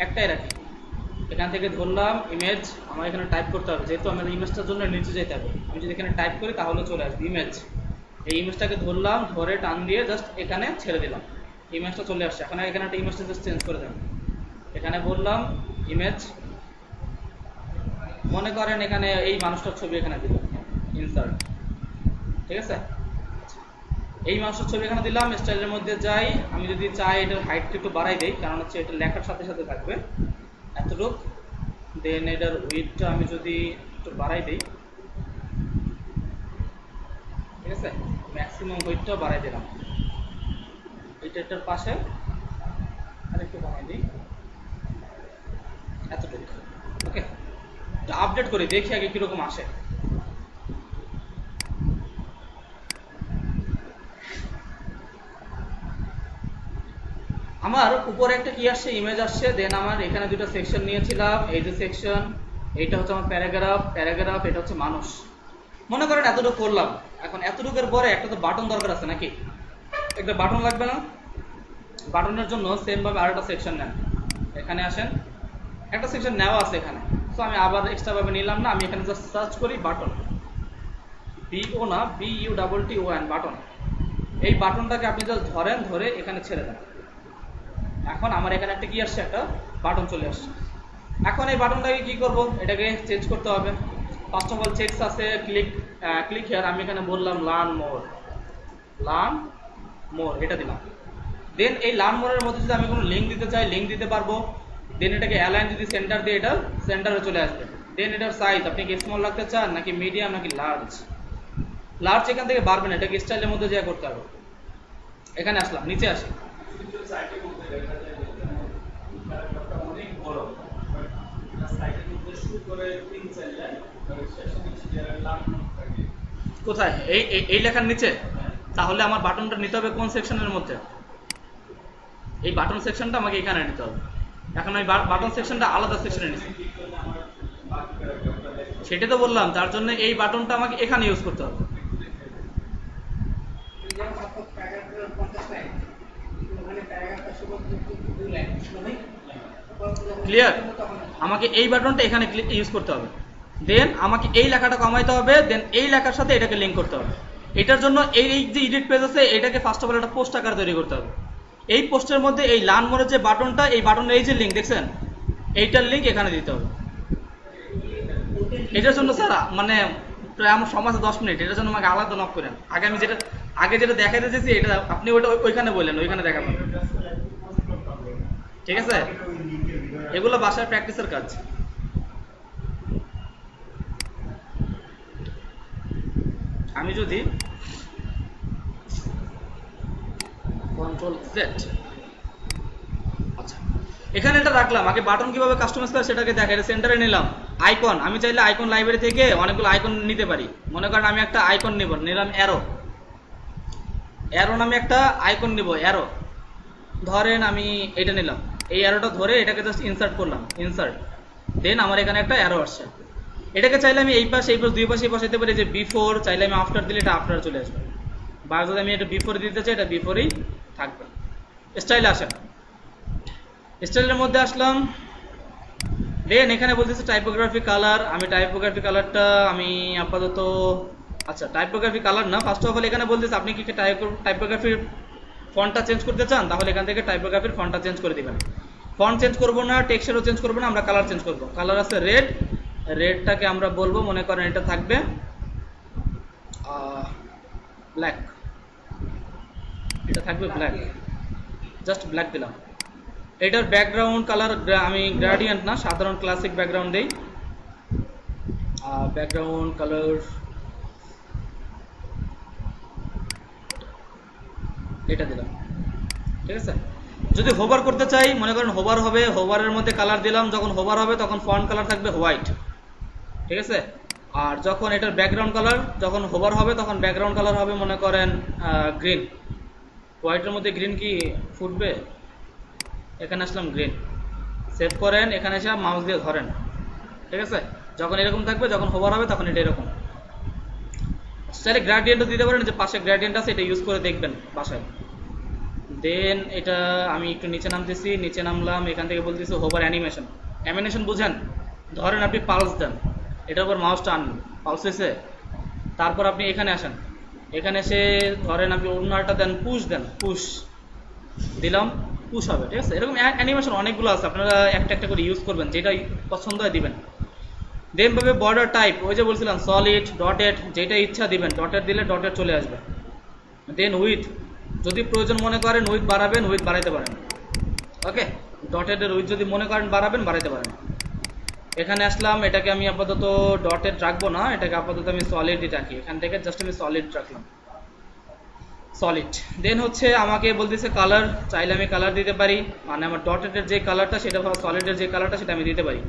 একটাই রাখি। এখান থেকে ধরলাম ইমেজ, আমার এখানে টাইপ করতে হবে, যেহেতু আমার ইমেজটার জন্য নিচে যেতে হবে, আমি যদি এখানে টাইপ করি তাহলে চলে আসবে ইমেজ। এই ইমেজটাকে ধরলাম, ধরে টান দিয়ে জাস্ট এখানে ছেড়ে দিলাম, ইমেজটা চলে আসছে। এখন এখানে একটা ইমেজটা জাস্ট চেঞ্জ করে দেন, এখানে বললাম ইমেজ, মনে করেন এখানে এই মানুষটার ছবি এখানে দিলাম, ইনসার্ট, ঠিক আছে? এই মানুষটার ছবি এখানে দিলাম, স্টাইলের মধ্যে যাই, আমি যদি চাই এটার হাইটটা একটু বাড়াই দেই, কারণ হচ্ছে এটা লেখার সাথে সাথে থাকবে এতটুক। দেন এটার উইডথটা আমি যদি একটু বাড়াই দেই, ঠিক আছে, ম্যাক্সিমাম উইডথটা বাড়াই দিলাম, এটার পাশে আরেকটু বাড়াই দিই, এতটুকু। ওকে, আপডেট করি, দেখি আগে কিরকম আসে। আমার উপরে একটা কি আসছে, ইমেজ আসছে, দেন আমার এখানে দুটো সেকশন নিয়েছিলাম, এই যে সেকশন, এইটা হচ্ছে আমার প্যারাগ্রাফ, এটা হচ্ছে মানুষ। মনে করেন এতটুকু করলাম, এখন এতটুকুর পরে একটা তো বাটন দরকার আছে নাকি, একটা বাটন লাগবে না? বাটনের জন্য সেম ভাবে আরেকটা সেকশন নেন, এখানে আসেন, একটা সেকশন নেওয়া আছে এখানে, তো আমি আবার এক্সট্রা ভাবে নিলাম না, আমি এখানে জাস্ট সার্চ করি বাটন, বিও না, BUTTON, বাটন। এই বাটনটাকে আপনি জাস্ট ধরেন, ধরে এখানে ছেড়ে দেন। এখন আমার এখানে একটা কি আসছে, একটা বাটন চলে আসছে। এখন এই বাটনটাকে কি করব, এটাকে চেঞ্জ করতে হবে। ফার্স্ট অফ অল চেকস আছে, ক্লিক হিয়ার, আমি এখানে বললাম লার্ন মোর, এটা দিলাম। দেন এই লার্ন মোরের মধ্যে যদি আমি কোনো লিঙ্ক দিতে চাই, লিঙ্ক দিতে পারবো। দেন এটাকে অ্যালাইন যদি সেন্টার দিয়ে, এটা সেন্টারে চলে আসবে। দেন এটার সাইজ আপনি কি স্মল রাখতে চান নাকি মিডিয়াম নাকি লার্জ এখান থেকে বাড়বেন, এটাকে স্টাইলের মধ্যে যা করতে হবে। এখানে আসলাম, নিচে আসি, কোথায়? এই লেখার নিচে। তাহলে আমার বাটনটা নিতে হবে কোন সেকশনের মধ্যে? এই বাটন সেকশনটা আমাকে এখানে নিতে হবে। এখন আমি বাটন সেকশনটা আলাদা সেকশনে নিচ্ছি, সেটা তো বললাম, তার জন্য এই বাটনটা আমাকে এখানে ইউজ করতে হবে। ক্লিয়ার? আমাকে এই বাটনটা এখানে ইউজ করতে হবে, দেন আমাকে এই লেখাটা কমাইতে হবে, দেন এই লেখার সাথে এটাকে লিঙ্ক করতে হবে। এটার জন্য এই যে এডিট পেজ আছে, এটাকে ফার্স্ট অফ অল একটা পোস্ট আকার তৈরি করতে হবে। এই পোস্টের মধ্যে এই লার্ন মোরের যে বাটনটা, এই বাটনের এই যে লিঙ্ক দেখছেন, এইটার লিঙ্ক এখানে দিতে হবে। এটার জন্য স্যার মানে প্রায় আমার সমাজে 10 মিনিট, এটার জন্য আমাকে আলাদা নক করেন। আগে যেটা দেখাইতে চাইছি, এটা আপনি ওইখানে বললেন, ওইখানে দেখাবেন, ঠিক আছে? এগুলো বাসায় প্র্যাকটিসের কাজ। আমি যদি কন্ট্রোল জেড, আচ্ছা এখানে এটা রাখলাম। আগে বাটন কিভাবে কাস্টমাইজ করে সেটাকে দেখা, এটা সেন্টারে নিলাম। আইকন, আমি চাইলে আইকন লাইব্রেরি থেকে অনেকগুলো আইকন নিতে পারি। মনে করেন আমি একটা আইকন নিলাম অ্যারো নামে একটা আইকন নিব, অ্যারো ধরেন আমি এটা নিলাম, এই অ্যারোটা ধরে এটাকে জাস্ট ইনসার্ট করলাম, দেন আমার এখানে একটা অ্যারো আসছে। এটাকে চাইলে আমি এই পাশে দুই পাশে বসাইতে পারি, যে বিফোর, চাইলে আমি আফটার দিলে এটা আফটার চলে আসবে, বা যদি আমি এটা বিফোর দিতে চাই, এটা বিফোরেই থাকবে। স্টাইলে আসেন, স্টাইলের মধ্যে আসলাম, দেন এখানে বলতেছে টাইপোগ্রাফি কালার। আমি টাইপোগ্রাফি কালারটা আমি আপাতত, আচ্ছা টাইপোগ্রাফি কালার না, ফার্স্ট অফ অল এখানে বলতেছে আপনি কি টাইপোগ্রাফির ফন্টটা চেঞ্জ করতে চান, তাহলে এখান থেকে টাইপোগ্রাফির ফন্টটা চেঞ্জ করে দিবেন। ফন্ট চেঞ্জ করবো না, টেক্সচারও চেঞ্জ করবো না, আমরা কালার চেঞ্জ করবো। কালার আছে রেডটাকে আমরা বলবো, মনে করেন এটা থাকবে ব্ল্যাক, এটা থাকবে ব্ল্যাক। জাস্ট ব্ল্যাক দিলাম। এটার ব্যাকগ্রাউন্ড কালার আমি গ্রেডিয়েন্ট না, সাধারণ ক্লাসিক ব্যাকগ্রাউন্ড দেই। ব্যাকগ্রাউন্ড কালার এটা দিলাম, ঠিক আছে। যদি হোভার করতে চাই, মনে করেন হোভার হবে, হোভারের মধ্যে কালার দিলাম, যখন হোভার হবে তখন ফন্ট কালার থাকবে হোয়াইট, ঠিক আছে। আর যখন এটার ব্যাকগ্রাউন্ড কালার, যখন হোভার হবে তখন ব্যাকগ্রাউন্ড কালার হবে মনে করেন গ্রিন। হোয়াইটের মধ্যে গ্রিন কি ফুটবে, এখানে আসলাম গ্রিন, সেভ করেন, এখানে এসে মাউস দিয়ে ধরেন, ঠিক আছে। যখন এরকম থাকবে, যখন হোভার হবে তখন এটা এরকম। চাইলে গ্রেডিয়েন্টও দিতে পারেন, যে পাশে গ্রেডিয়েন্ট আছে এটা ইউজ করে দেখবেন বাসায়। দেন এটা আমি একটু নিচে নামতেছি, নিচে নামলাম, এখান থেকে বলতেছি হোভার অ্যানিমেশন। অ্যানিমেশন বুঝেন, ধরেন আপনি পালস দেন, এটার উপর মাউসটা আনবেন, পালস হয়েছে, তারপর আপনি এখানে আসেন, এখানে এসে ধরেন আপনি অন্যটা দেন, পুশ দেন, পুশ দিলাম, পুশ হবে, ঠিক আছে। এরকম অ্যানিমেশন অনেকগুলো আছে, আপনারা একটা একটা করে ইউজ করবেন, যেটা পছন্দ হয় দিবেন। দেন পাবে বর্ডার টাইপ, ওই যে বলছিলাম সলিড, ডটেড, যেটা ইচ্ছা দিবেন, ডটেড দিলে ডটেড চলে আসবে। দেন উইথ, যদি প্রয়োজন মনে করেন উইথ বাড়াবেন, উইথ বাড়াইতে পারেন, ওকে। ডটেডের উইথ যদি মনে করেন বাড়াবেন, বাড়াইতে পারেন। এখানে আসলাম, এটাকে আমি আপাতত ডটেড রাখবো না, এটাকে আপাতত আমি সলিডই রাখি, এখান থেকে জাস্ট আমি সলিড রাখলাম, সলিড। দেন হচ্ছে আমাকে বলতেছে কালার, চাইলে আমি কালার দিতে পারি, মানে আমার ডটেডের যে কালারটা সেটা বা সলিডের যে কালারটা সেটা আমি দিতে পারি।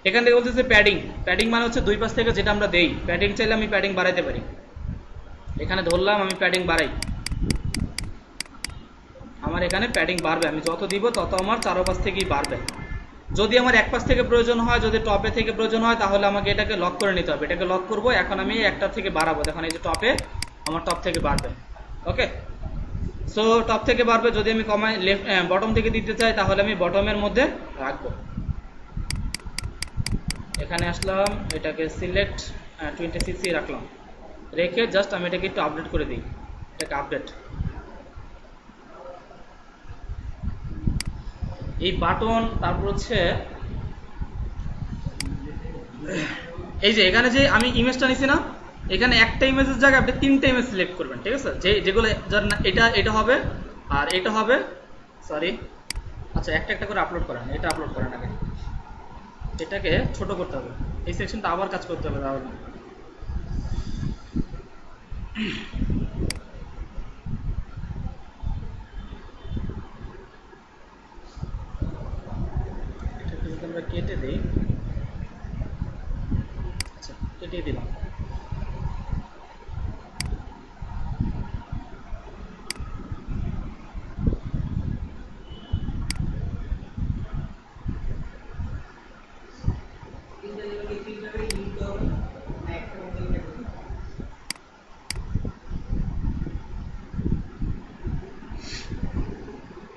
এখান থেকে বলতেছে প্যাডিং, প্যাডিং মানে হচ্ছে দুই পাশ থেকে যেটা আমরা দেই, প্যাডিং চাইলে আমি প্যাডিং বাড়াইতে পারি। এখানে ধরলাম, আমি প্যাডিং বাড়াই, আমার এখানে প্যাডিং বাড়বে, আমি যত দিব তত আমার চারোপাশ থেকেই বাড়বে। যদি আমার এক পাশ থেকে প্রয়োজন হয়, যদি টপে থেকে প্রয়োজন হয়, তাহলে আমাকে এটাকে লক করে নিতে হবে, এটাকে লক করব। এখন আমি একটা থেকে বাড়াবো, দেখুন এই যে টপে, আমার টপ থেকে বাড়বে, ওকে। সো টপ থেকে বাড়বে, যদি আমি কমাই লেফট বটম থেকে দিতে চাই, তাহলে আমি বটমের মধ্যে রাখবো। এখানে আসলাম, এটাকে সিলেক্ট 26 রাখলাম, রেখে জাস্ট আমি এটাকে একটু আপডেট করে দিই, এটাকে আপডেট। এই বাটন, তারপর হচ্ছে এই যে এখানে যে আমি ইমেজটা নিছি না, এখানে একটা ইমেজের জায়গায় আপনি তিনটা ইমেজ সিলেক্ট করবেন, ঠিক আছে। যেগুলো এটা এটা হবে, আর এটা হবে, সরি, আচ্ছা একটা একটা করে আপলোড করেন, এটা আপলোড করেন আগে, এটাকে ছোট করতে হবে, এই সেকশনটা আবার কাজ করতে হবে, তাহলে এটাকে যদি আমরা কেটে দিই, আচ্ছা কেটে দিলাম। তিনটা জায়গায় তিনটা করে ইউজ হবে না, একটা মধ্যে একটা করে?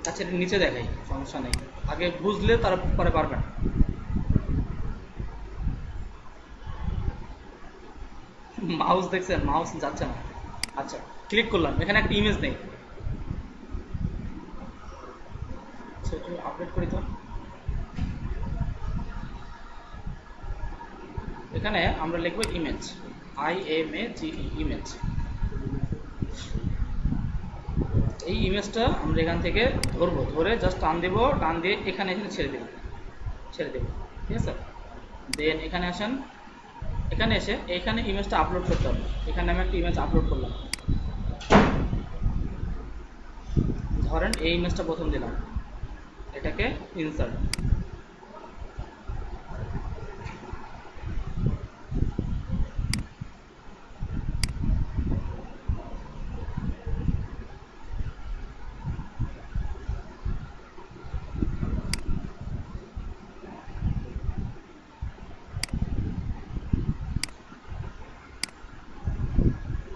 আচ্ছা এটা নিচে দেখাই, সমস্যা নেই, আগে বুঝলে তারপরে পারবেন। মাউস দেখছেন, মাউস যাচ্ছে না। আচ্ছা ক্লিক করলাম, এখানে একটা ইমেজ নেই, সেটা আপডেট করি তো। এখানে আমরা লিখবো ইমেজ, IMAGE, ইমেজ। এই ইমেজটা আমরা এখান থেকে ধরবো, ধরে জাস্ট টান দেবো, টান দিয়ে এখানে এখানে ছেড়ে দেবো, ছেড়ে দেবো, ঠিক আছে। দেন এখানে আসেন, এখানে এসে এখানে ইমেজটা আপলোড করতে হবে, এখানে আমি একটা ইমেজ আপলোড করলাম, ধরেন এই ইমেজটা প্রথম দিলাম, এটাকে ইনসার্ট,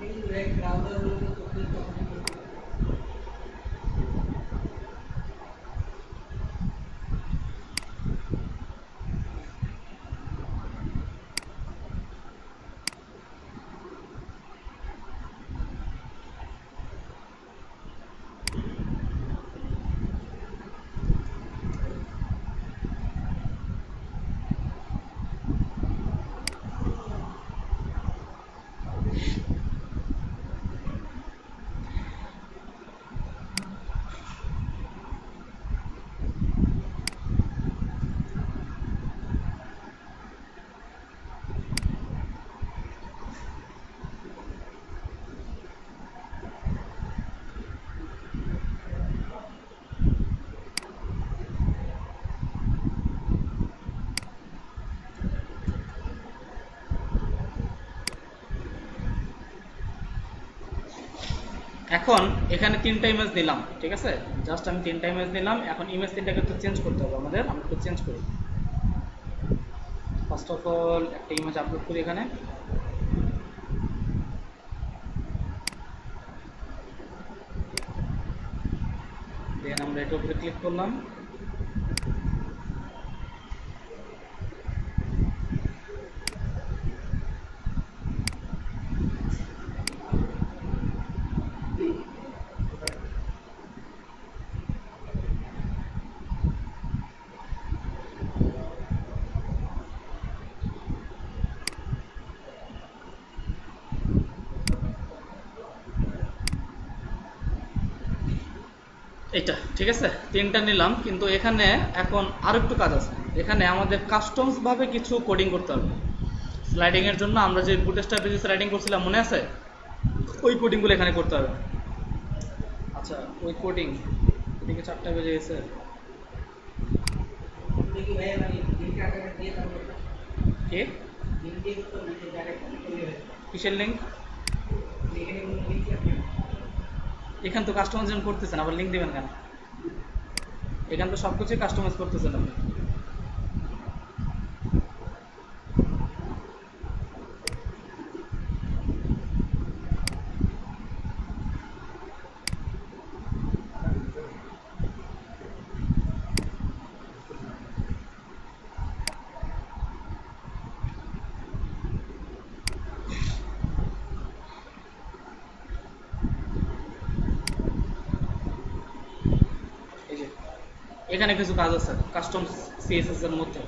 এই রেড ব্রাউজার গুলো তো করতে তখন এখন এখানে তিনটা ইমেজ নিলাম, ঠিক আছে, জাস্ট আমি তিনটা ইমেজ নিলাম। এখন ইমেজ তিনটাকে একটু চেঞ্জ করতে হবে আমাদের, আমরা একটু চেঞ্জ করি। ফার্স্ট অফ অল একটা ইমেজ আপলোড করি এখানে। দেন আমরা এটার উপরে ক্লিক করলাম। এটা ঠিক আছে, তিনটা নিলাম, কিন্তু এখানে এখন আরো একটু কাজ আছে। এখানে আমাদের কাস্টমস ভাবে কিছু কোডিং করতে হবে। স্লাইডিং এর জন্য আমরা যে বুটস্ট্র্যাপ পেজে স্লাইডিং করছিলাম মনে আছে, ওই কোডিংগুলো এখানে করতে হবে। আচ্ছা, ওই কোডিং এদিকে 4টা বেজে গেছে। দেখি ভাই মানে লিংক আকারে দিয়ে তারপর কে লিংক দিয়ে তো নিচে ডাইরেক্ট চলে যাবে। কিসের লিঙ্ক? এখানে কোনো লিংক আছে? এখান তো কাস্টমাইজেশন করতেছেন, আবার লিঙ্ক দিবেন কেন? এখান তো সবকিছুই কাস্টমাইজ করতেছেন আপনি। এই যে এখানে কিছু কাজ আছে কাস্টম সিএসএস এর মধ্যে।